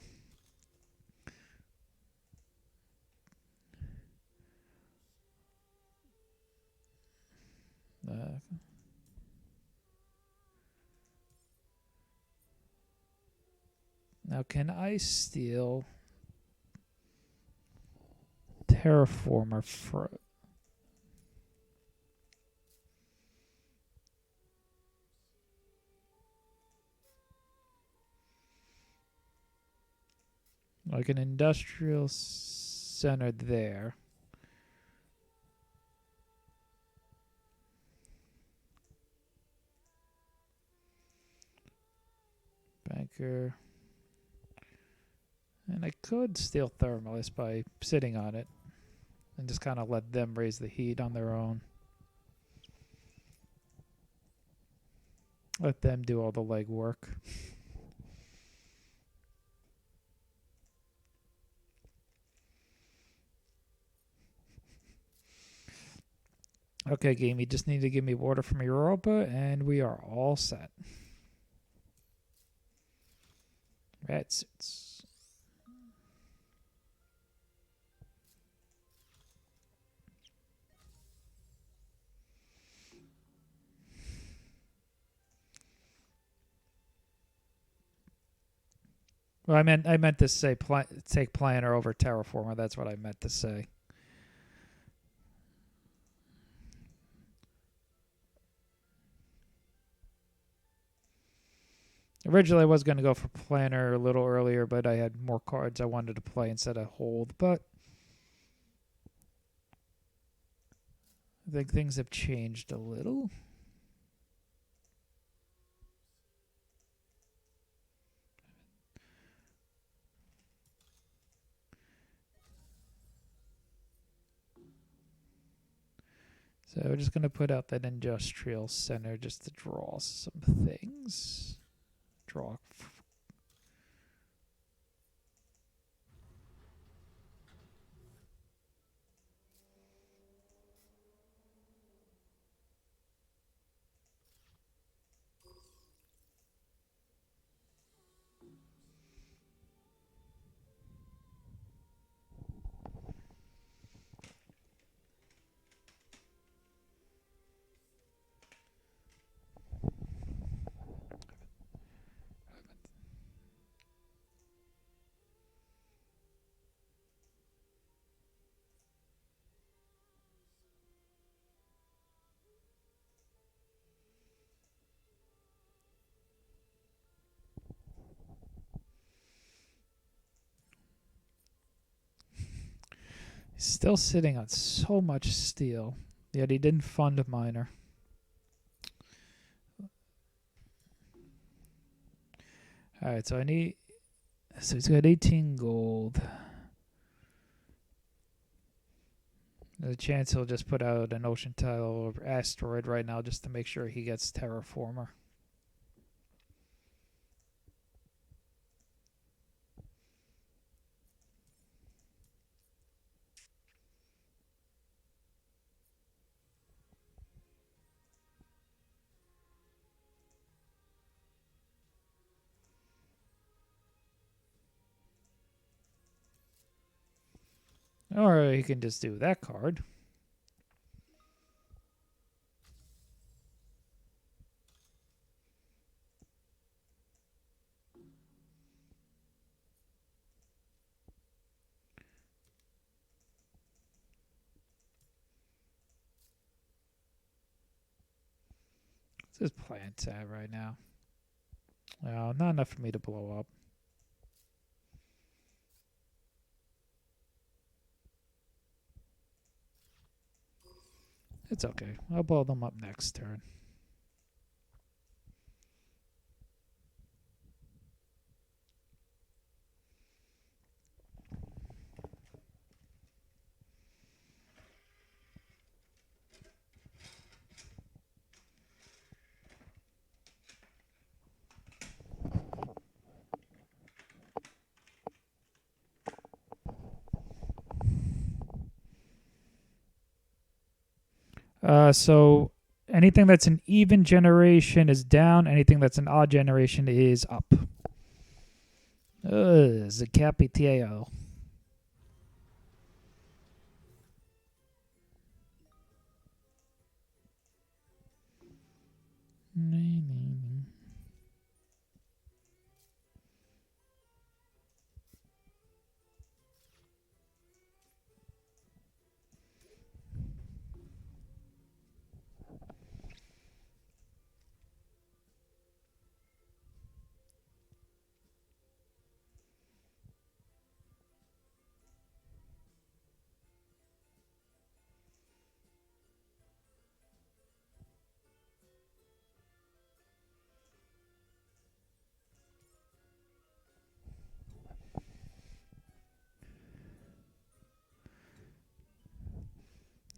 Now, can I steal Terraformer for? Like an industrial center there. Banker. And I could steal Thermalist by sitting on it and just kind of let them raise the heat on their own. Let them do all the legwork. Okay, game, you just need to give me water from Europa, and we are all set. Rat suits. Well, I meant to say take Planner over Terraformer. That's what I meant to say. Originally, I was going to go for Planner a little earlier, but I had more cards I wanted to play instead of hold. But I think things have changed a little. So we're just going to put out that industrial center just to draw some things. Draw. He's still sitting on so much steel, yet he didn't fund a miner. Alright, so he's got 18 gold. There's a chance he'll just put out an ocean tile or asteroid right now just to make sure he gets Terraformer. Or he can just do that card. What's his plants at right now? Well, not enough for me to blow up. It's okay. I'll blow them up next turn. So anything that's an even generation is down. Anything that's an odd generation is up. Zacapiteo.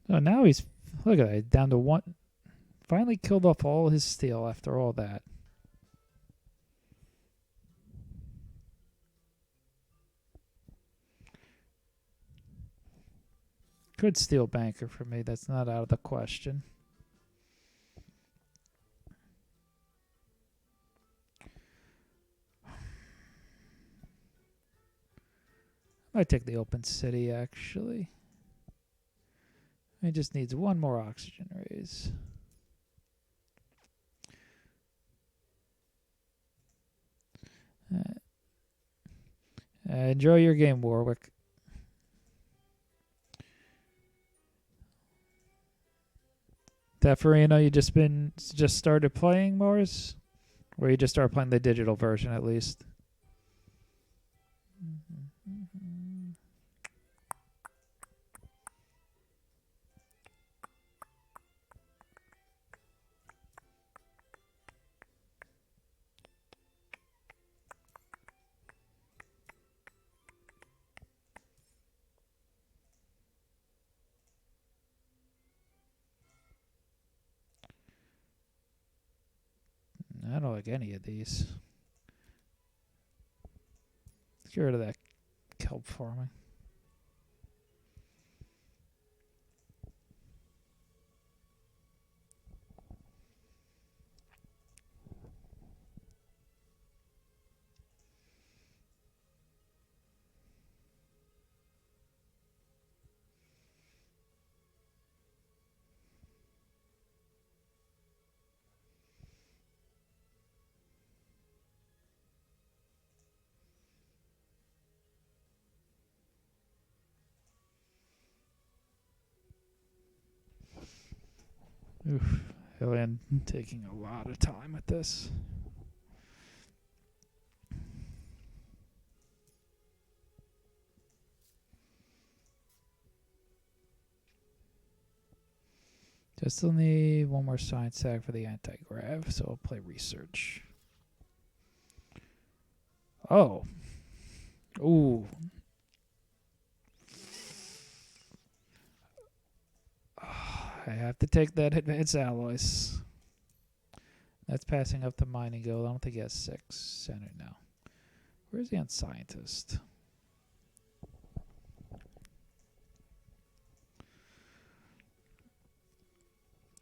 Oh, now he's, look at that, down to one. Finally killed off all his steel after all that. Good steel banker for me. That's not out of the question. I might take the open city, actually. He just needs one more oxygen raise. Enjoy your game, Warwick. Terraforming, you just started playing Mars? Or you just started playing the digital version at least? don't like any of these. Let's get rid of that kelp farming. Oof. Alien taking a lot of time with this. Just still need one more science tag for the anti-grav, so I'll play research. Oh. Ooh. I have to take that advanced alloys. That's passing up the mining guild. I don't think he has 6 centered now. Where's he on scientist?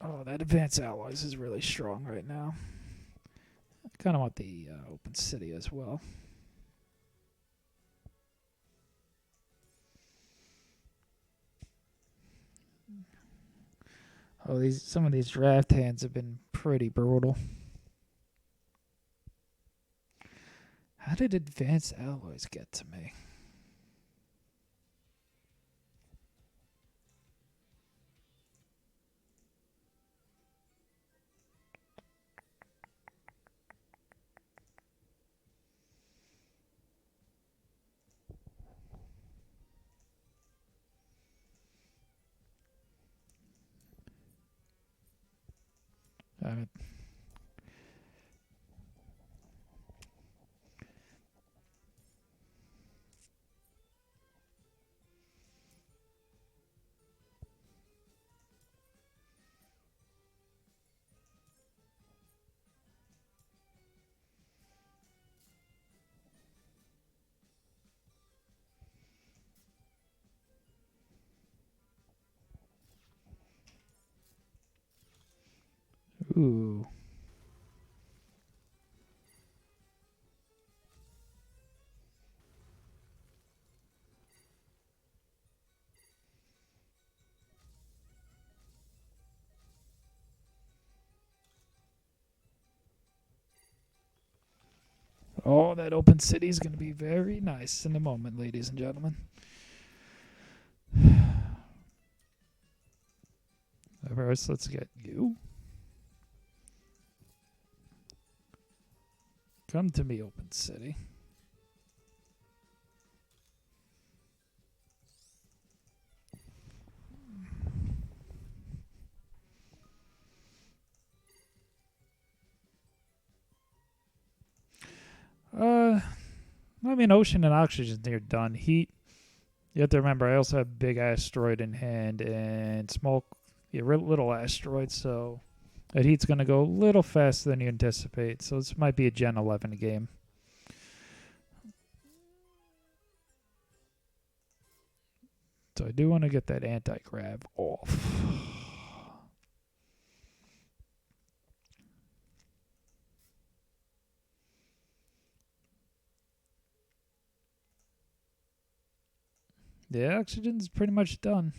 Oh, that advanced alloys is really strong right now. I kind of want the open city as well. Oh, some of these draft hands have been pretty brutal. How did advanced alloys get to me? Ooh. Oh, that open city is going to be very nice in a moment, ladies and gentlemen. First, let's get you. Come to me, open city. I mean, ocean and oxygen, they're done. Heat, you have to remember, I also have big asteroid in hand and small, little asteroids, so that heat's going to go a little faster than you anticipate. So this might be a Gen 11 game. So I do want to get that anti-grav off. The oxygen's pretty much done.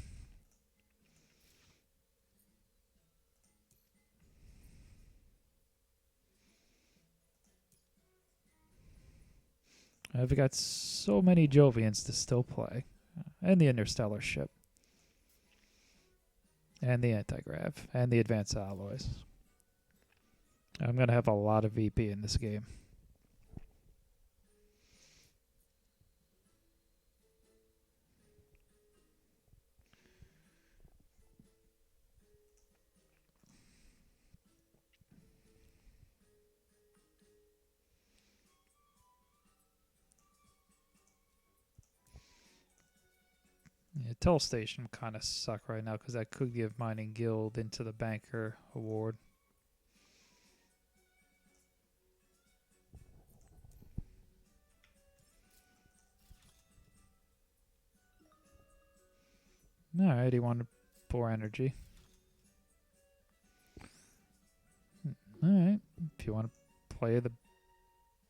I've got so many Jovians to still play. And the interstellar ship. And the anti-grav. And the advanced alloys. I'm going to have a lot of VP in this game. Yeah, Tell Station kind of suck right now because I could give Mining Guild into the Banker Award. Alright, he wanted 4 energy. Alright, if you want to play the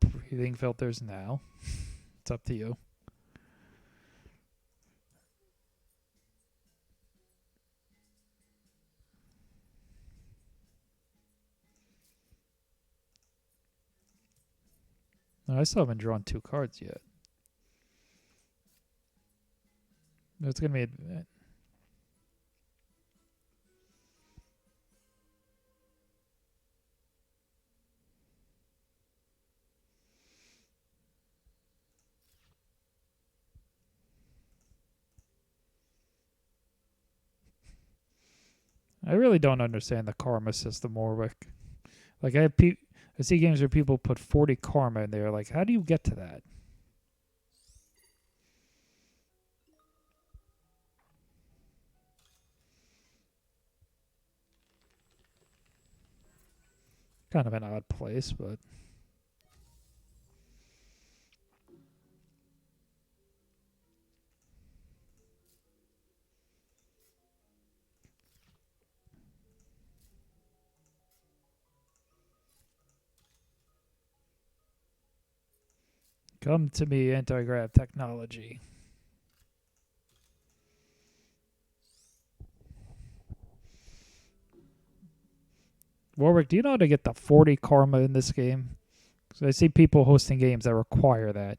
breathing filters now, it's up to you. No, I still haven't drawn 2 cards yet. It's going to be... I really don't understand the karma system, Warwick. Like, I see games where people put 40 karma in there. Like, how do you get to that? Kind of an odd place, but... Come to me, anti-grav technology. Warwick, do you know how to get the 40 karma in this game? Because I see people hosting games that require that.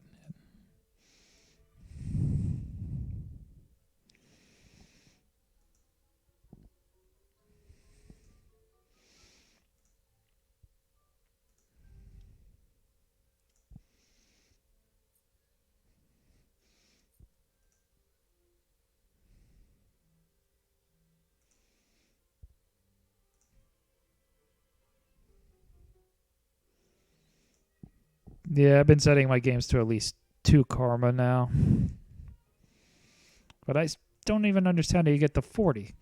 Yeah, I've been setting my games to at least 2 karma now. But I don't even understand how you get the 40.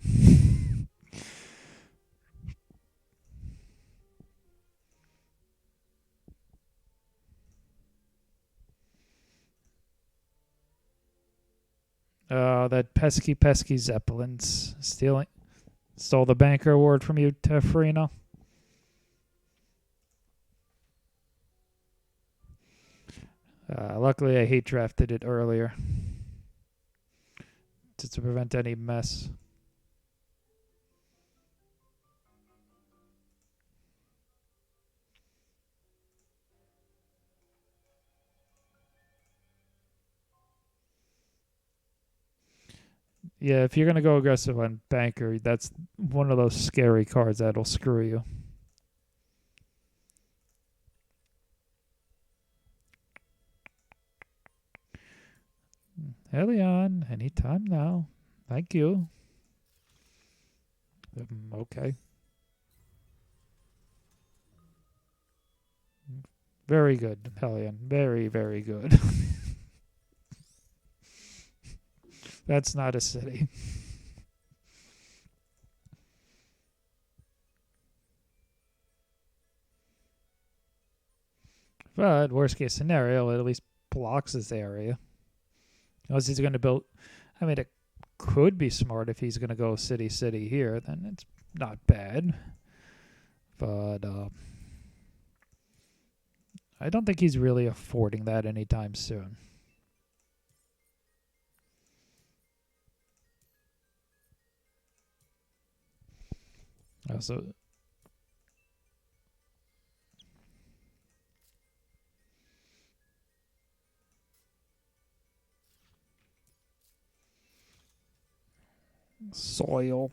That pesky Zeppelins stole the banker award from you, Tefrino. Luckily, I hate drafted it earlier to prevent any mess. Yeah, if you're going to go aggressive on banker, that's one of those scary cards that'll screw you. Helion, anytime now. Thank you. Okay. Very good, Helion. Very, very good. That's not a city. But worst case scenario, it at least blocks this area. Unless he's going to build... I mean, it could be smart if he's going to go city here. Then it's not bad. But I don't think he's really affording that anytime soon. Also... soil.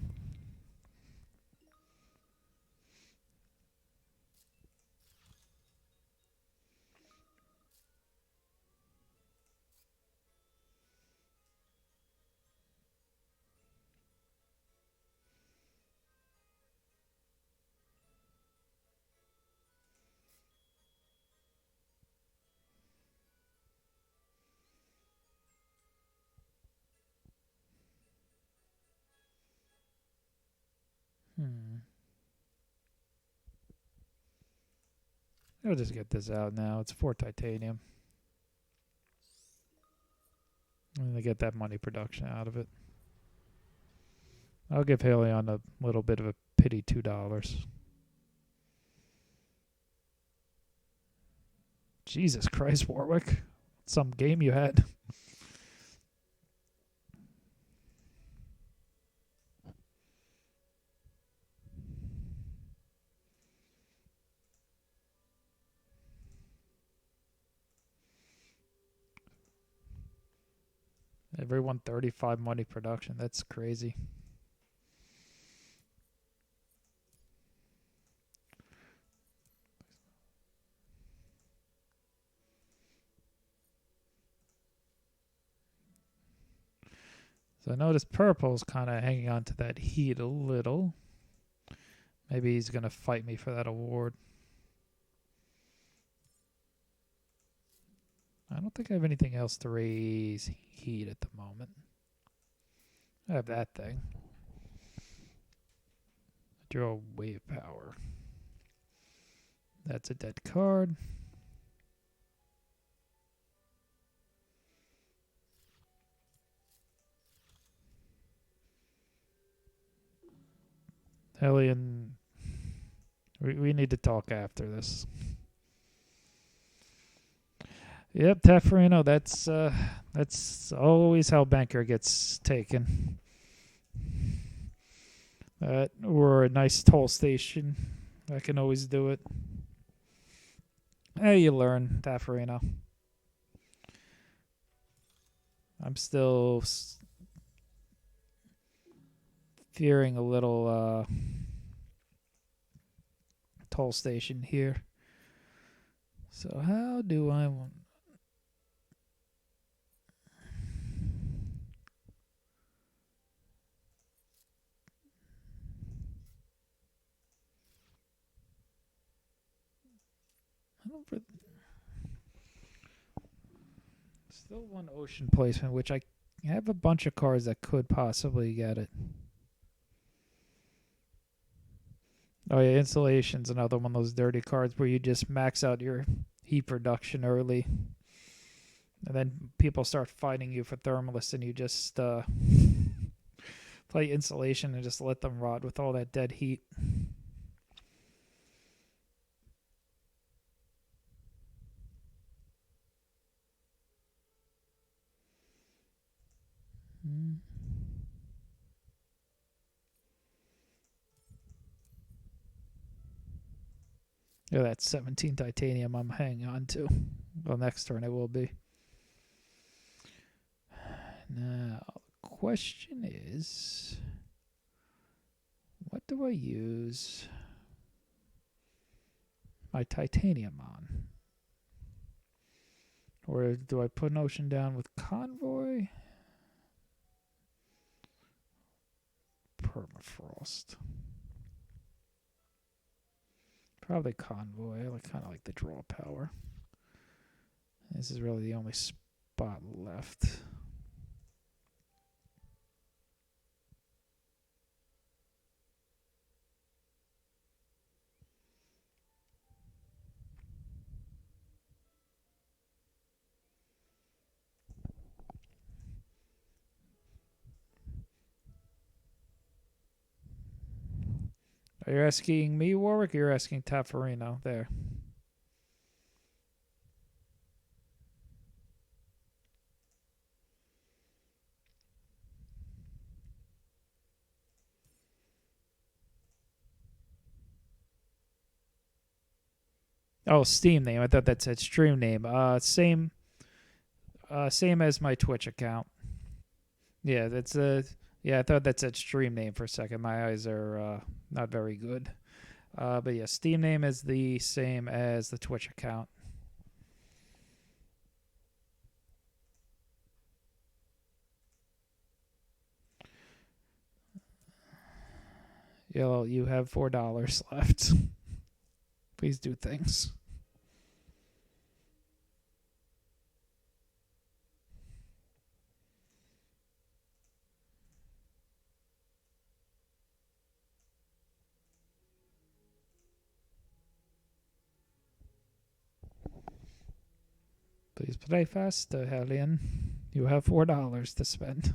I'll just get this out now. It's 4 titanium. I'm going to get that money production out of it. I'll give Helion a little bit of a pity $2. Jesus Christ, Warwick. Some game you had. Everyone 35 money production. That's crazy. So I notice Purple's kind of hanging on to that heat a little. Maybe he's going to fight me for that award. I don't think I have anything else to raise heat at the moment. I have that thing. Draw wave power. That's a dead card. Hellion, we need to talk after this. Yep, Terraforming, that's always how Banker gets taken. Or a nice toll station. I can always do it. Hey, you learn, Taffarino. I'm still fearing a little toll station here. So how do I want... Still one ocean placement, which I have a bunch of cards that could possibly get it. Oh yeah, Insulation's another one of those dirty cards where you just max out your heat production early. And then people start fighting you for Thermalist and you just play Insulation and just let them rot with all that dead heat. Yeah, that's 17 titanium I'm hanging on to. Well, next turn it will be. Now, the question is, what do I use my titanium on? Or do I put an ocean down with Convoy? Permafrost. Probably Convoy. I kind of like the draw power. This is really the only spot left. Are you asking me, Warwick, or you're asking Taffarino there? Oh, Steam name. I thought that said stream name. Same as my Twitch account. Yeah, that's I thought that said stream name for a second. My eyes are not very good. But yeah, Steam name is the same as the Twitch account. Yellow, you have $4 left. Please do things. Please play fast, Hellion. You have $4 to spend.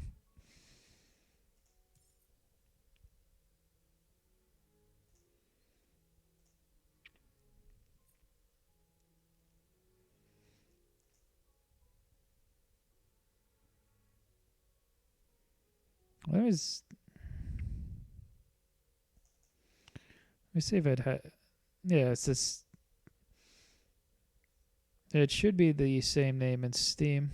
Let me see if it had. Yeah, it's this. It should be the same name in Steam.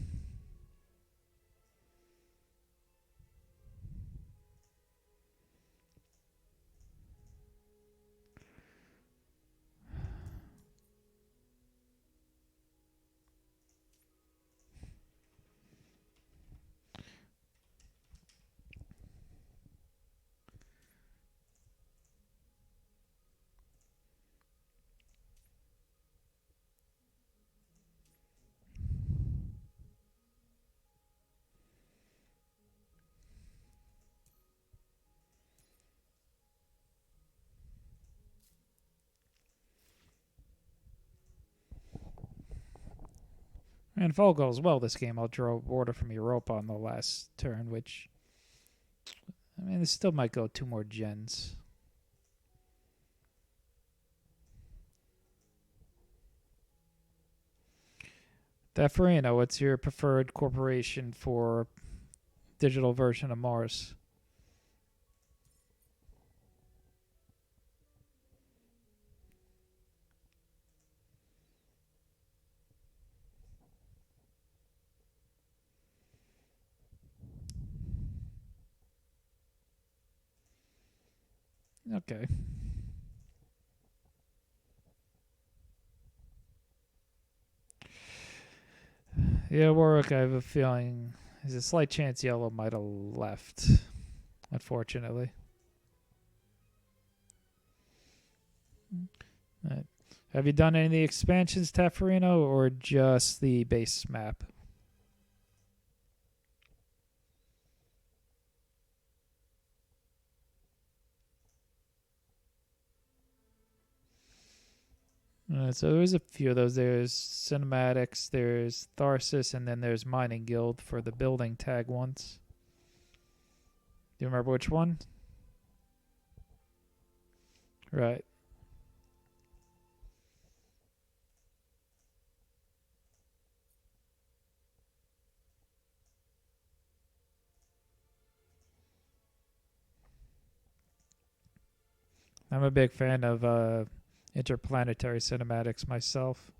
And if all goes well this game, I'll draw order from Europa on the last turn, which, I mean, this still might go 2 more gens. Defarina, what's your preferred corporation for digital version of Mars? Okay. Yeah, Warwick, I have a feeling there's a slight chance yellow might have left, unfortunately. Right. Have you done any of the expansions, Taffarino, or just the base map? So there's a few of those. There's cinematics, there's Tharsis, and then there's Mining Guild for the building tag ones. Do you remember which one? Right. I'm a big fan of interplanetary cinematics myself.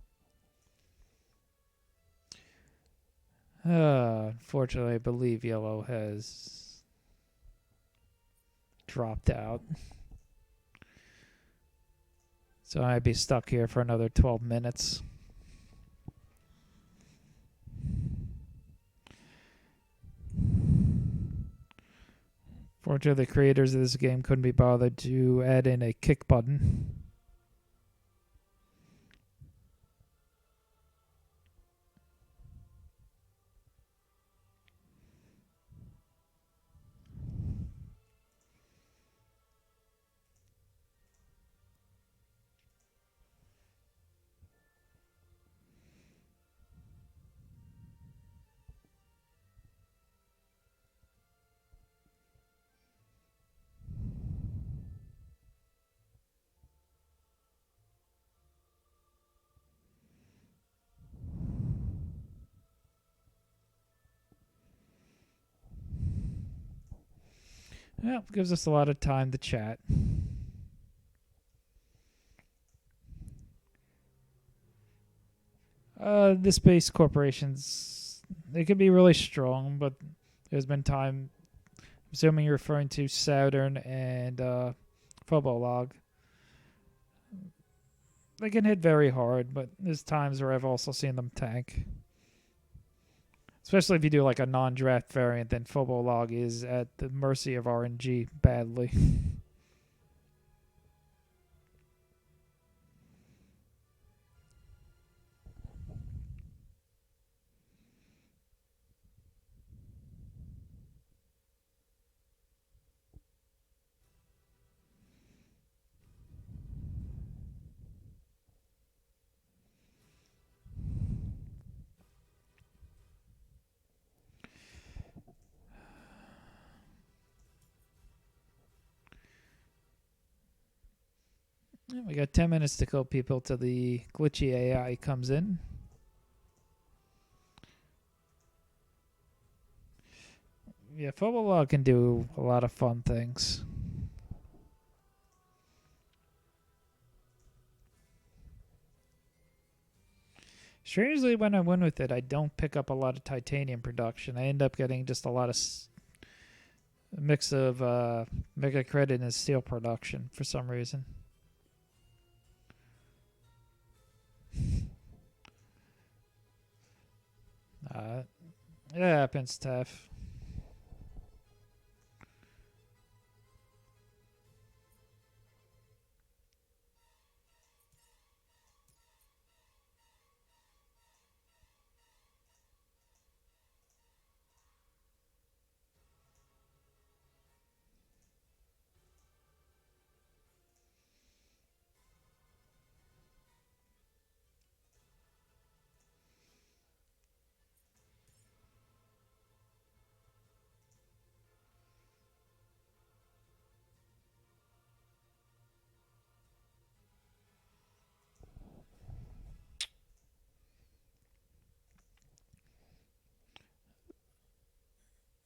Unfortunately, I believe yellow has dropped out. So I'd be stuck here for another 12 minutes. Fortunately, the creators of this game couldn't be bothered to add in a kick button. Yeah, gives us a lot of time to chat. The space corporations, they can be really strong, but there's been time, assuming you're referring to Saturn and Phobolog, they can hit very hard, but there's times where I've also seen them tank. Especially if you do like a non-draft variant, then Phobolog is at the mercy of RNG badly. We got 10 minutes to go, people, till the glitchy AI comes in. Yeah, football log can do a lot of fun things. Strangely, when I win with it, I don't pick up a lot of titanium production. I end up getting just a lot of mix of mega credit and steel production for some reason. Uh, it happens, Tef.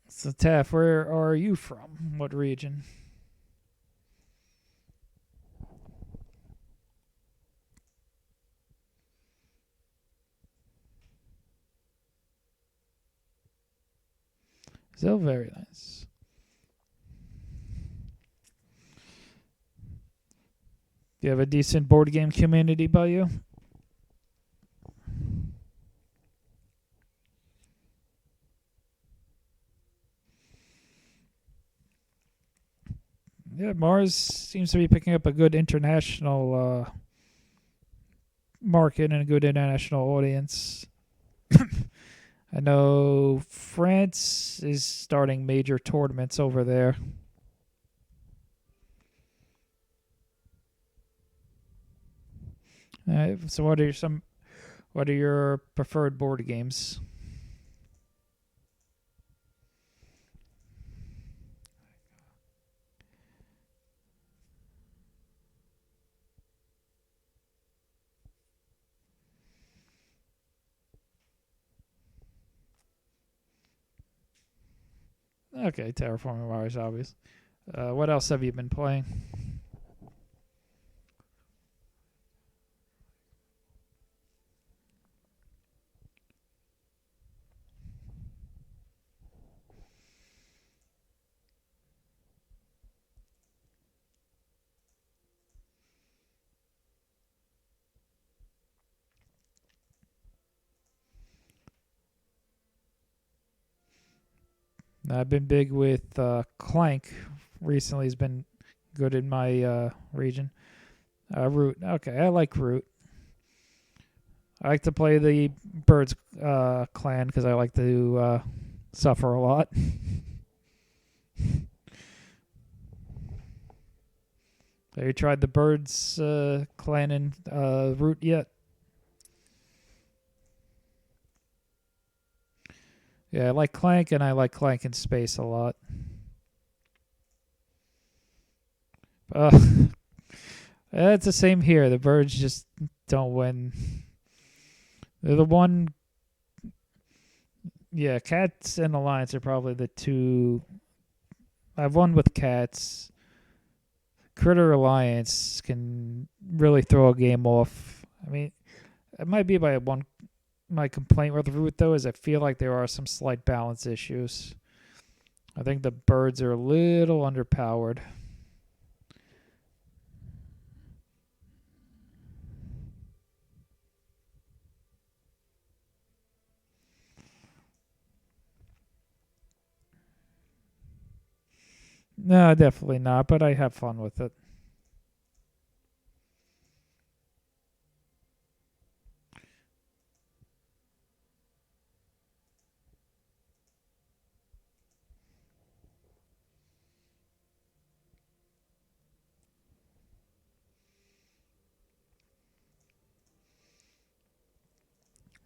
So, Tef, where are you from? What region? So very nice. Do you have a decent board game community by you? Yeah, Mars seems to be picking up a good international market and a good international audience. I know France is starting major tournaments over there. So, what are your preferred board games? Okay, Terraforming Mars, obvious. What else have you been playing? I've been big with Clank. Recently, has been good in my region. Root. Okay, I like Root. I like to play the Birds clan because I like to suffer a lot. Have you tried the Birds clan and Root yet? Yeah, I like Clank and I like Clank in Space a lot. Uh, it's the same here. The Birds just don't win. They're the one. Yeah, Cats and Alliance are probably the two. I've won with Cats. Critter Alliance can really throw a game off. I mean, it might be my complaint with Root though is I feel like there are some slight balance issues. I think the Birds are a little underpowered. No, definitely not, but I have fun with it.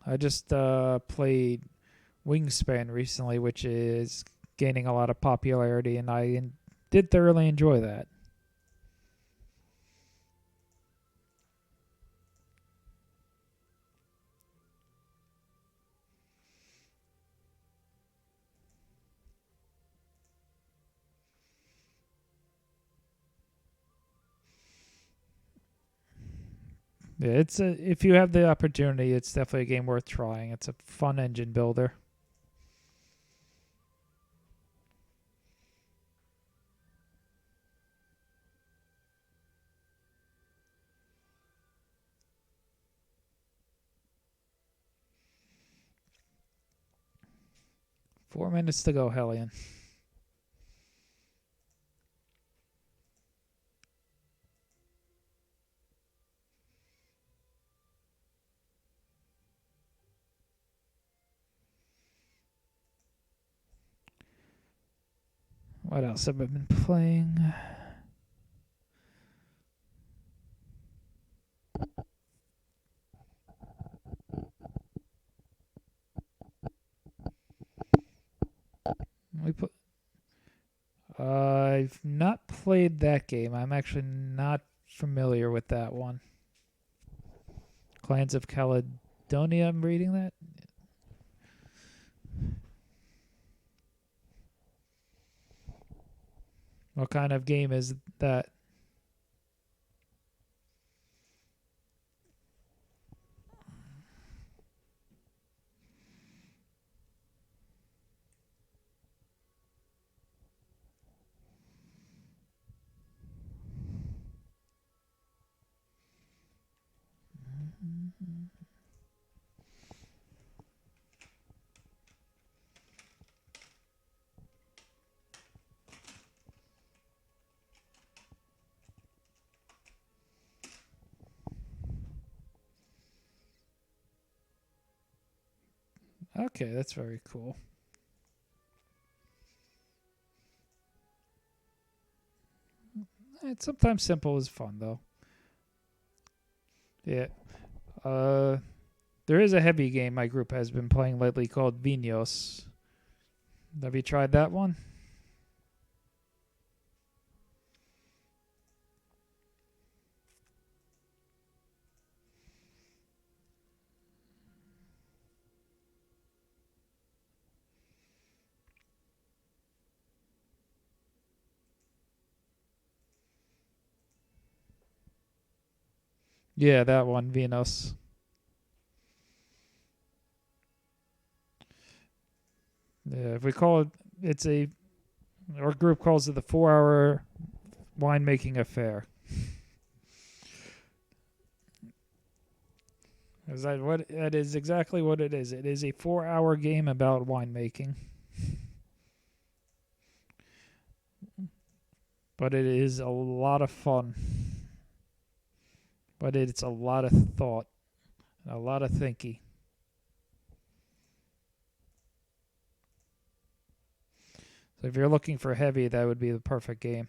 I just played Wingspan recently, which is gaining a lot of popularity, and I did thoroughly enjoy that. Yeah, if you have the opportunity, it's definitely a game worth trying. It's a fun engine builder. Four minutes to go, Hellion. What else have I been playing? We put. I've not played that game. I'm actually not familiar with that one. Clans of Caledonia. I'm reading that. What kind of game is that? Okay, that's very cool. It's sometimes simple is fun though. Yeah. Uh, there is a heavy game my group has been playing lately called Vinos. Have you tried that one? Yeah, that one, Vinos. Yeah, if we call it, it's a our group calls it the 4-hour winemaking affair. Is that what that is exactly what it is? It is a 4-hour game about winemaking, but it is a lot of fun. But it's a lot of thought, a lot of thinking. So if you're looking for heavy, that would be the perfect game.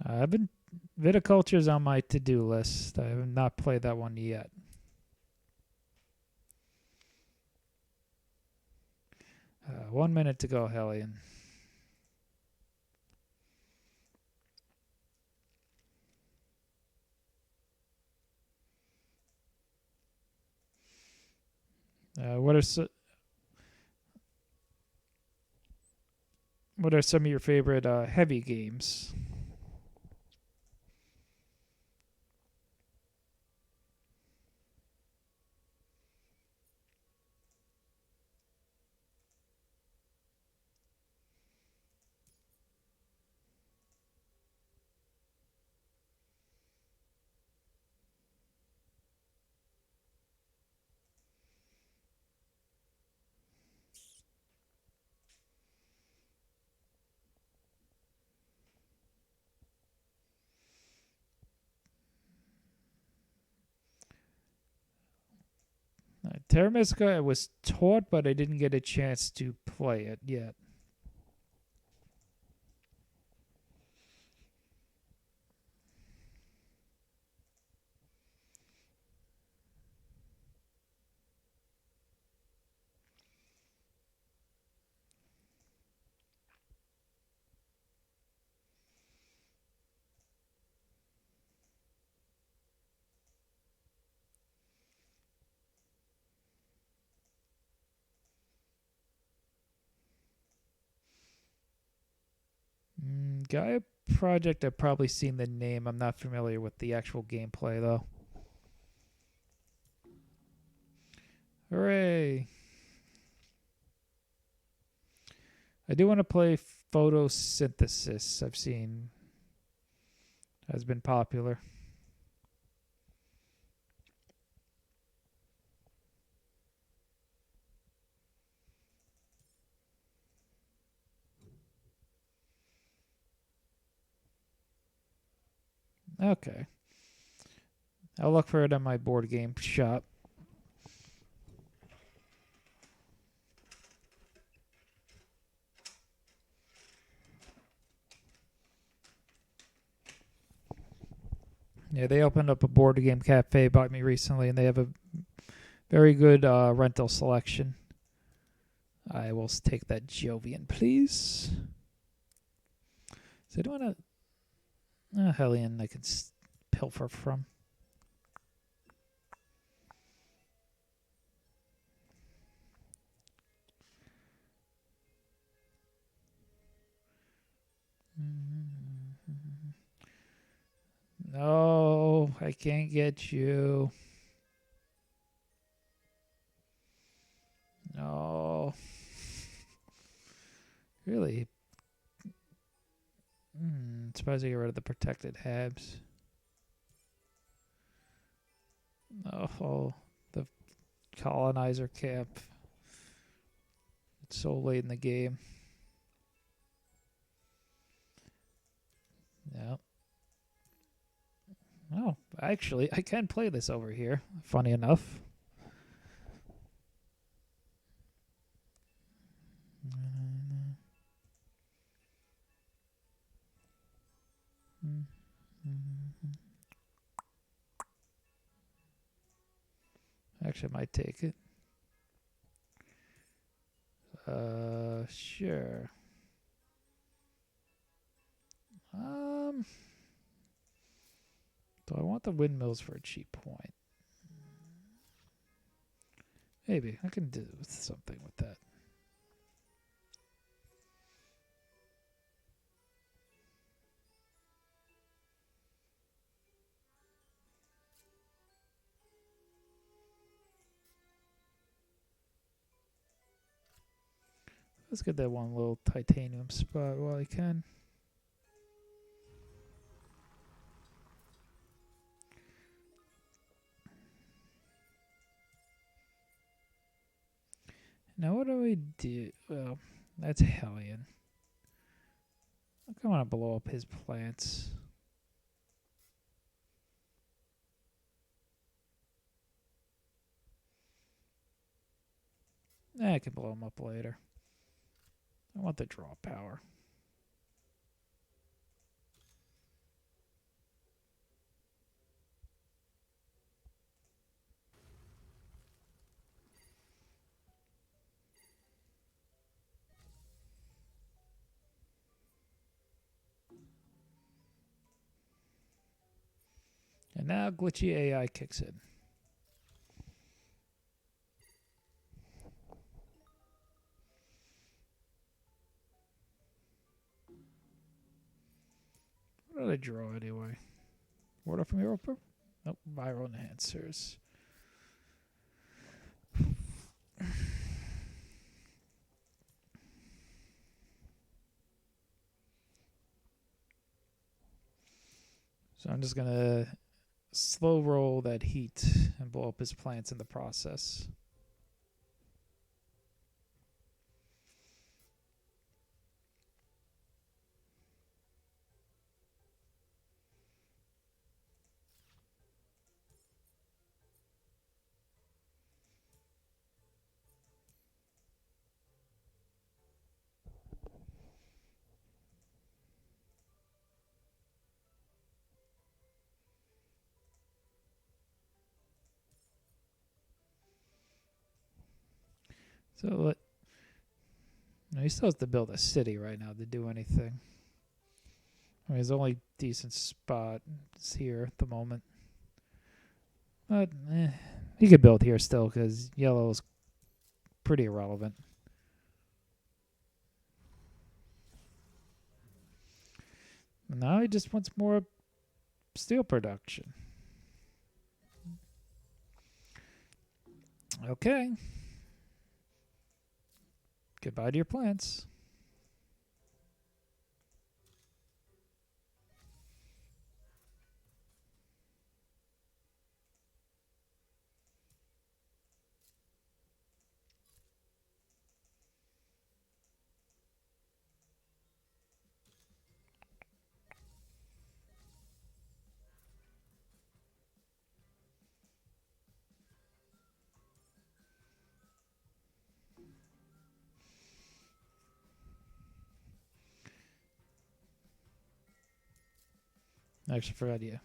I've been viticulture's on my to-do list. I have not played that one yet. 1 minute to go, Hellion. What are what are some of your favorite heavy games? Terra Mystica I was taught, but I didn't get a chance to play it yet. Gaia Project, I've probably seen the name. I'm not familiar with the actual gameplay, though. Hooray! I do want to play photosynthesis. I've seen has been popular. Okay. I'll look for it on my board game shop. Yeah, they opened up a board game cafe by me recently, and they have a very good rental selection. I will take that Jovian, please. So I don't want to... Hellion I can pilfer from. No, I can't get you. No. Really? Surprised I get rid of the protected habs. Oh, the colonizer camp. It's so late in the game. Yeah. Oh, actually, I can play this over here. Funny enough. Actually, I might take it. Sure. Do I want the windmills for a cheap point? Maybe. I can do something with that. Let's get that one little titanium spot while I can. Now what do we do? Well, that's Hellion. I want to blow up his plants. I can blow him up later. I want the draw power. And now glitchy AI kicks in. What did I draw anyway? Water from Europa? Nope, viral enhancers. So I'm just going to slow roll that heat and blow up his plants in the process. So he still has to build a city right now to do anything. I mean, his only decent spot is here at the moment. But he could build here still because yellow is pretty irrelevant. Now he just wants more steel production. Okay. Goodbye to your plants. I actually forgot you.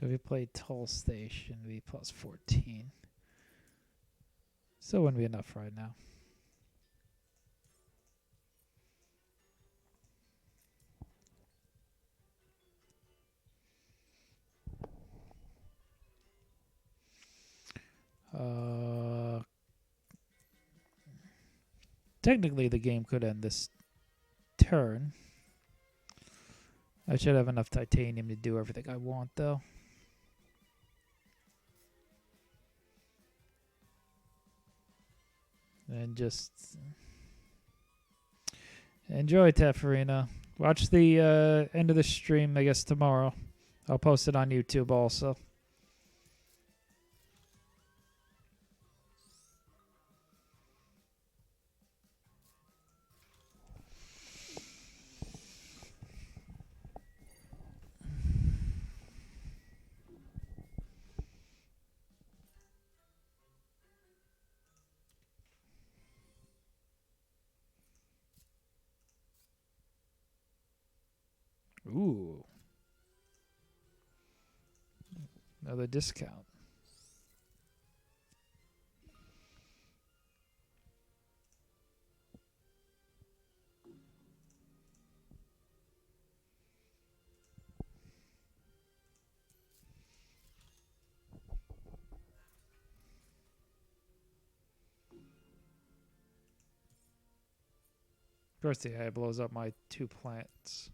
If we play Toll Station, we plus 14. Still wouldn't be enough right now. Technically, the game could end this turn. I should have enough titanium to do everything I want, though. And just enjoy, Teffarina. Watch the end of the stream, I guess, tomorrow. I'll post it on YouTube also. Ooh. Another discount. Of course, the AI blows up my 2 plants.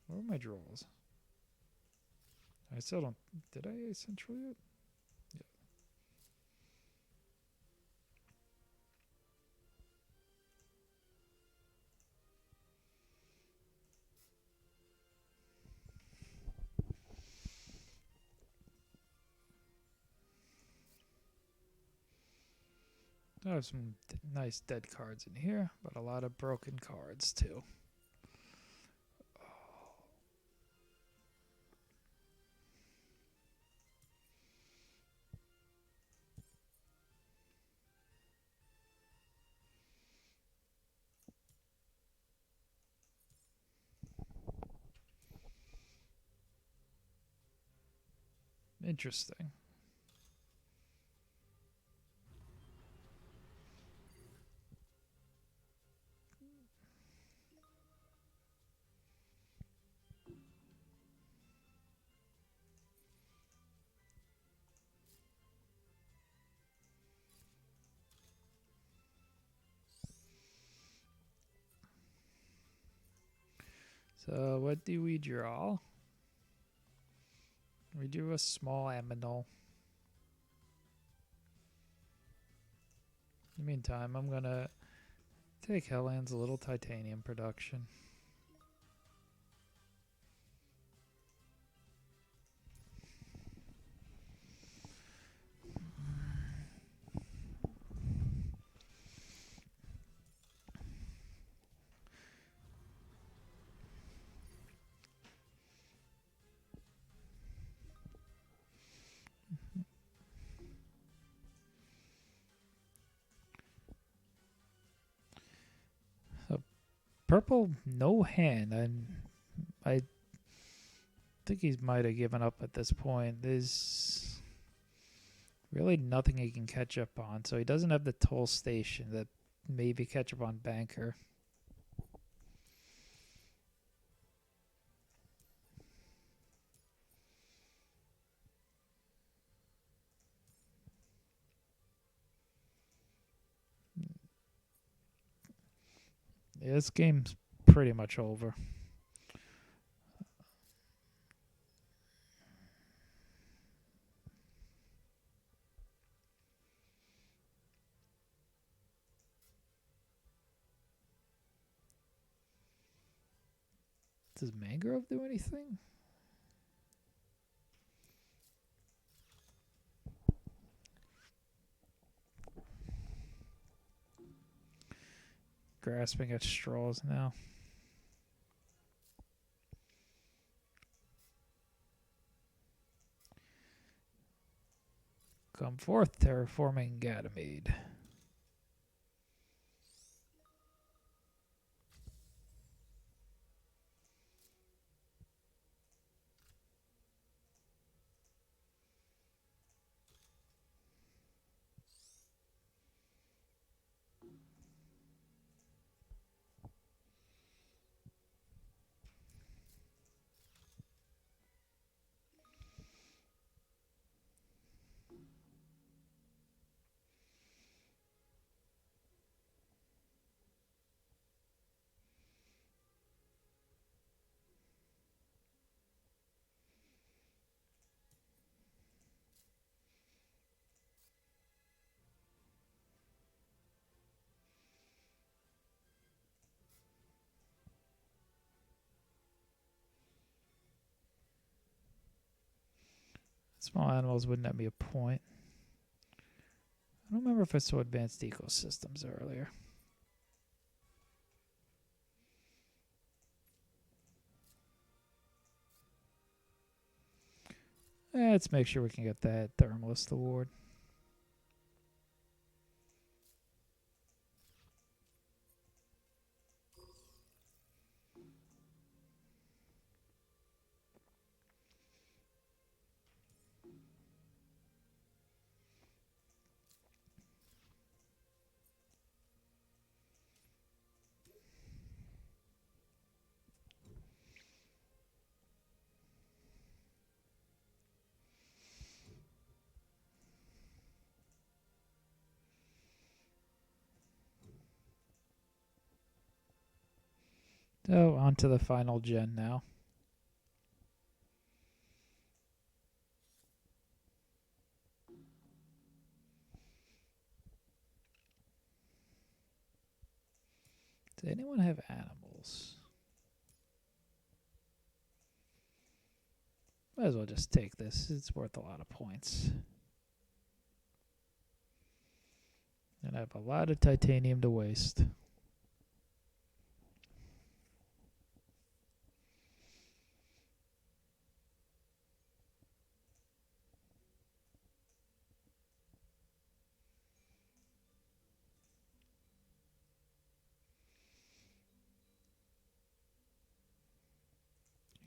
Where are my draws? I still don't... Did I central yet? Yeah. I have some nice dead cards in here, but a lot of broken cards too. Interesting. So what do we draw? We do a small aminal. In the meantime, I'm gonna take Helen's little titanium production. Purple, no hand. I think he might have given up at this point. There's really nothing he can catch up on. So he doesn't have the toll station that maybe catch up on Banker. Yeah, this game's pretty much over. Does Mangrove do anything? Grasping at straws now. Come forth, terraforming Ganymede. Small animals wouldn't that be a point? I don't remember if I saw advanced ecosystems earlier. Let's make sure we can get that Thermalist Award. So, on to the final gen now. Does anyone have animals? Might as well just take this. It's worth a lot of points. And I have a lot of titanium to waste.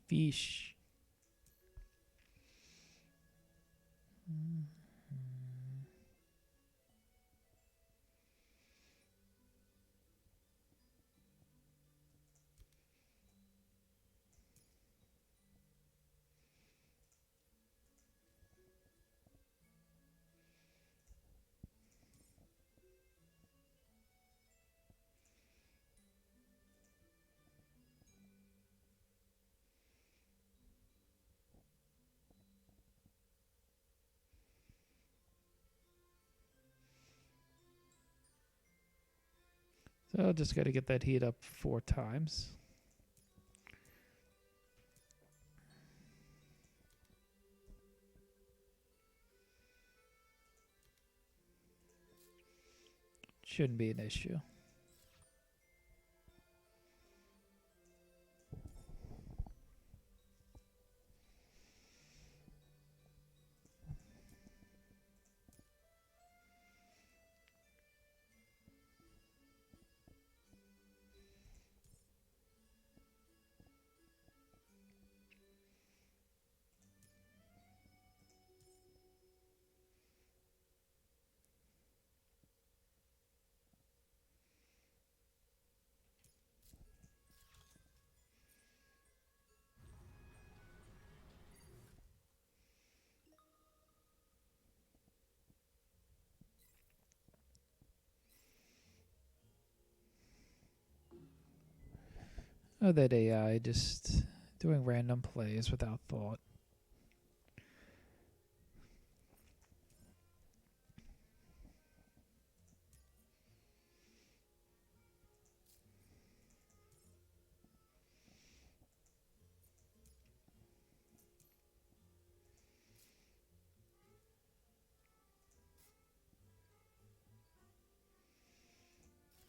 Fish. So I just got to get that heat up 4 times. Shouldn't be an issue. Oh, that AI just doing random plays without thought.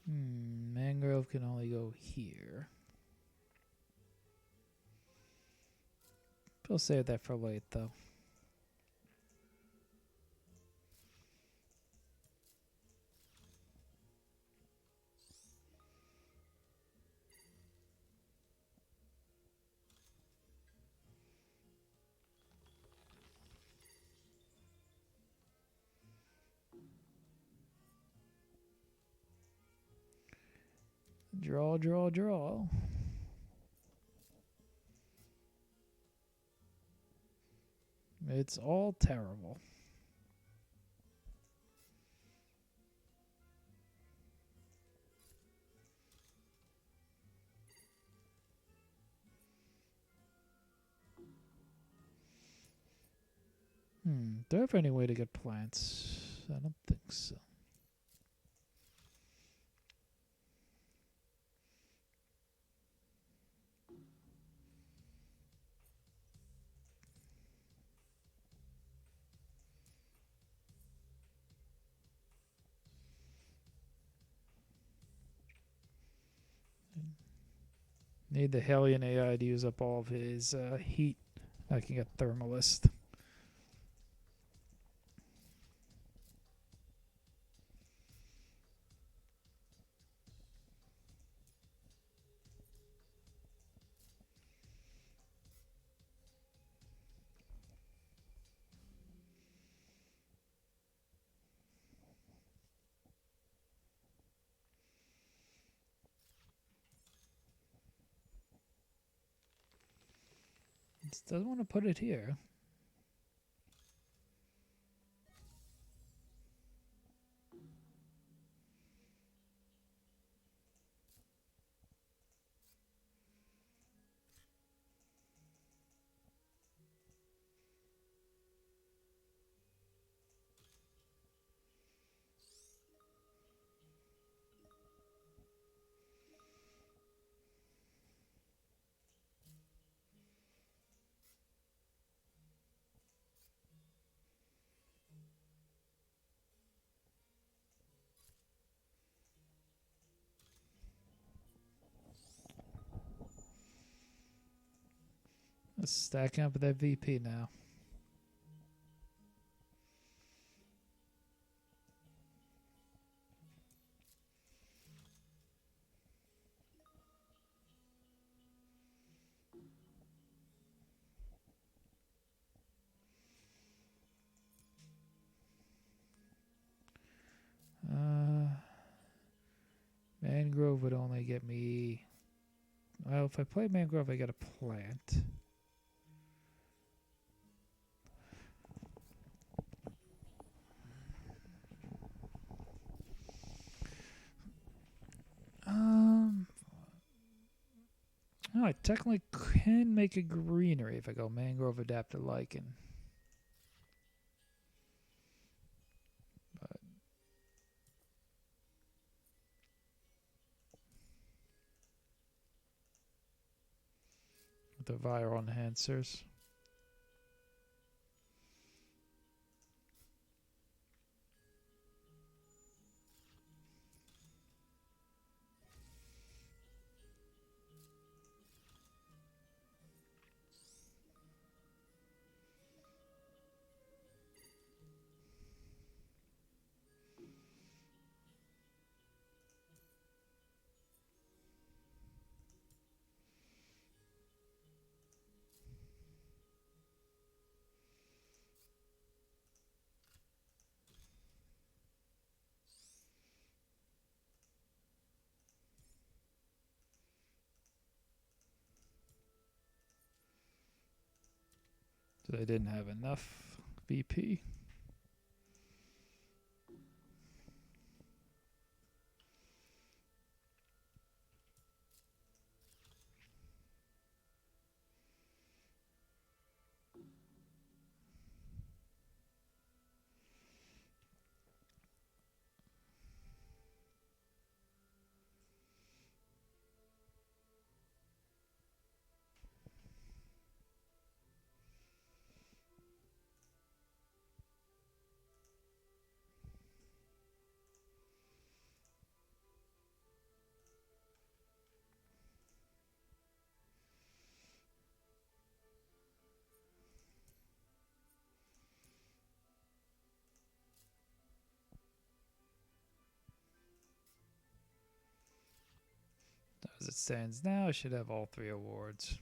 Mangrove can only go here. We'll save that for late, though. Draw, draw, draw. It's all terrible. Do I have any way to get plants? I don't think so. Need the Hellion AI to use up all of his heat. I can get Thermalist. It doesn't want to put it here. Let's stack up with that VP now. Mangrove would only get me... Well, if I play Mangrove, I get a plant. Oh, I technically can make a greenery if I go Mangrove, Adapted Lichen. But with the viral enhancers. So they didn't have enough VP. As it stands now, I should have all 3 awards.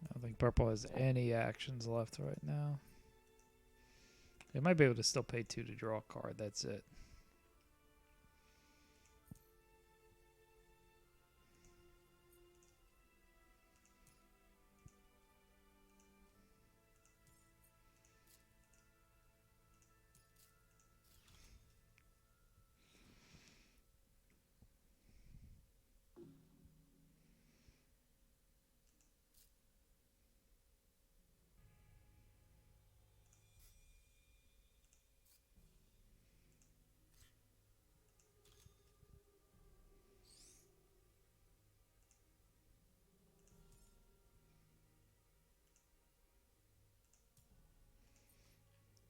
I don't think purple has any actions left right now. They might be able to still pay 2 to draw a card. That's it.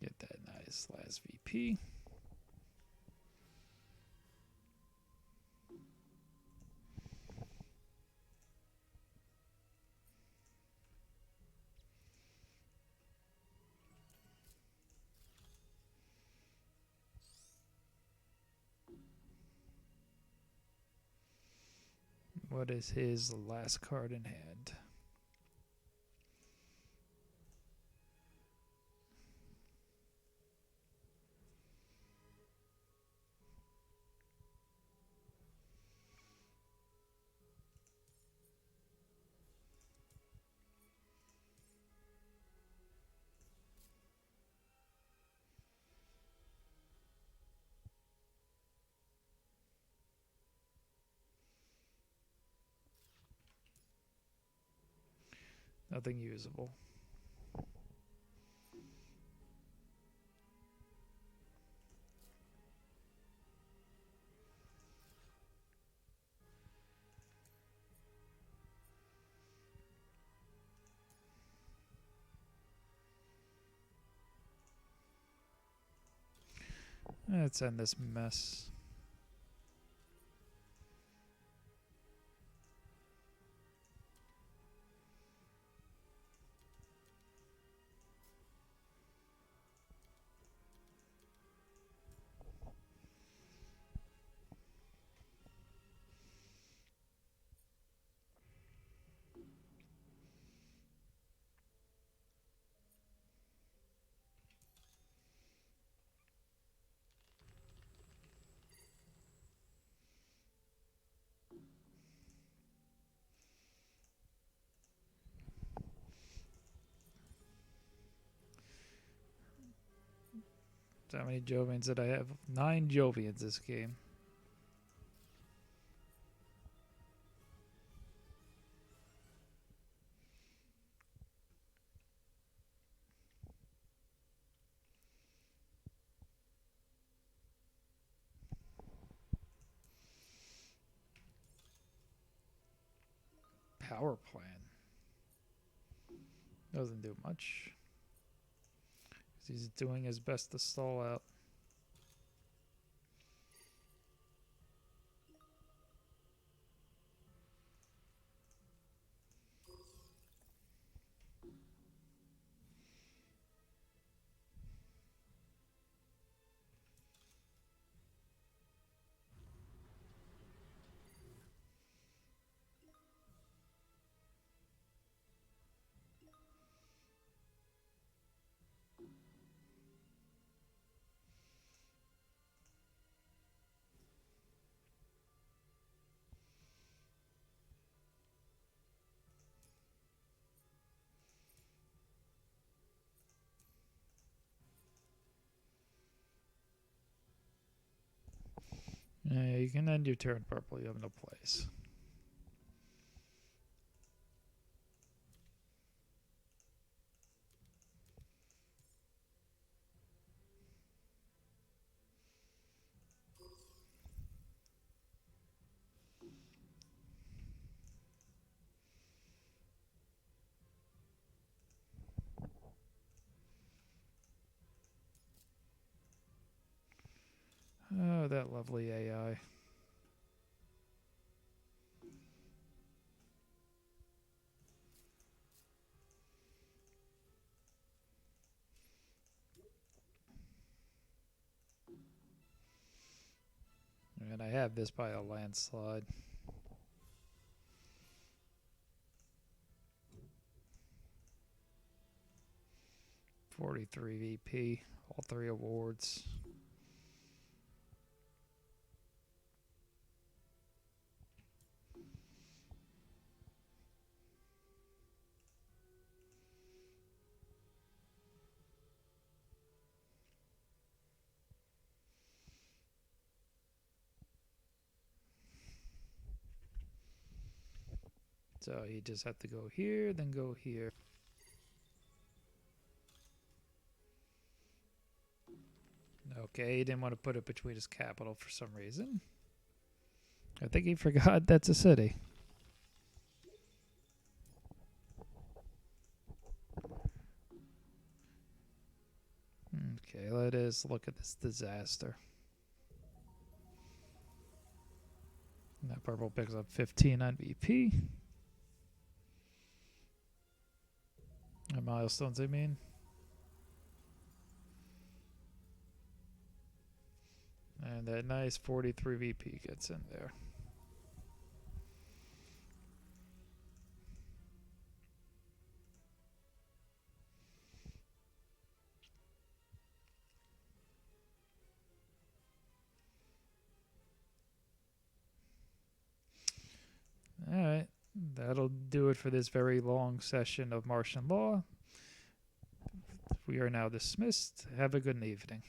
Get that nice last VP. What is his last card in hand? Nothing usable. Let's end this mess. So how many Jovians did I have? 9 Jovians this game. Power plan. Doesn't do much. He's doing his best to stall out. You can end your turn purple. You have no place. Oh, that lovely AI. And I have this by a landslide. $43 VP, all 3 awards. So you just have to go here, then go here. Okay, he didn't want to put it between his capital for some reason. I think he forgot that's a city. Okay, let us look at this disaster. That purple picks up 15 on VP. Milestones, I mean. And that nice 43 VP gets in there. Alright, that'll do it for this very long session of Martian Law. We are now dismissed. Have a good evening.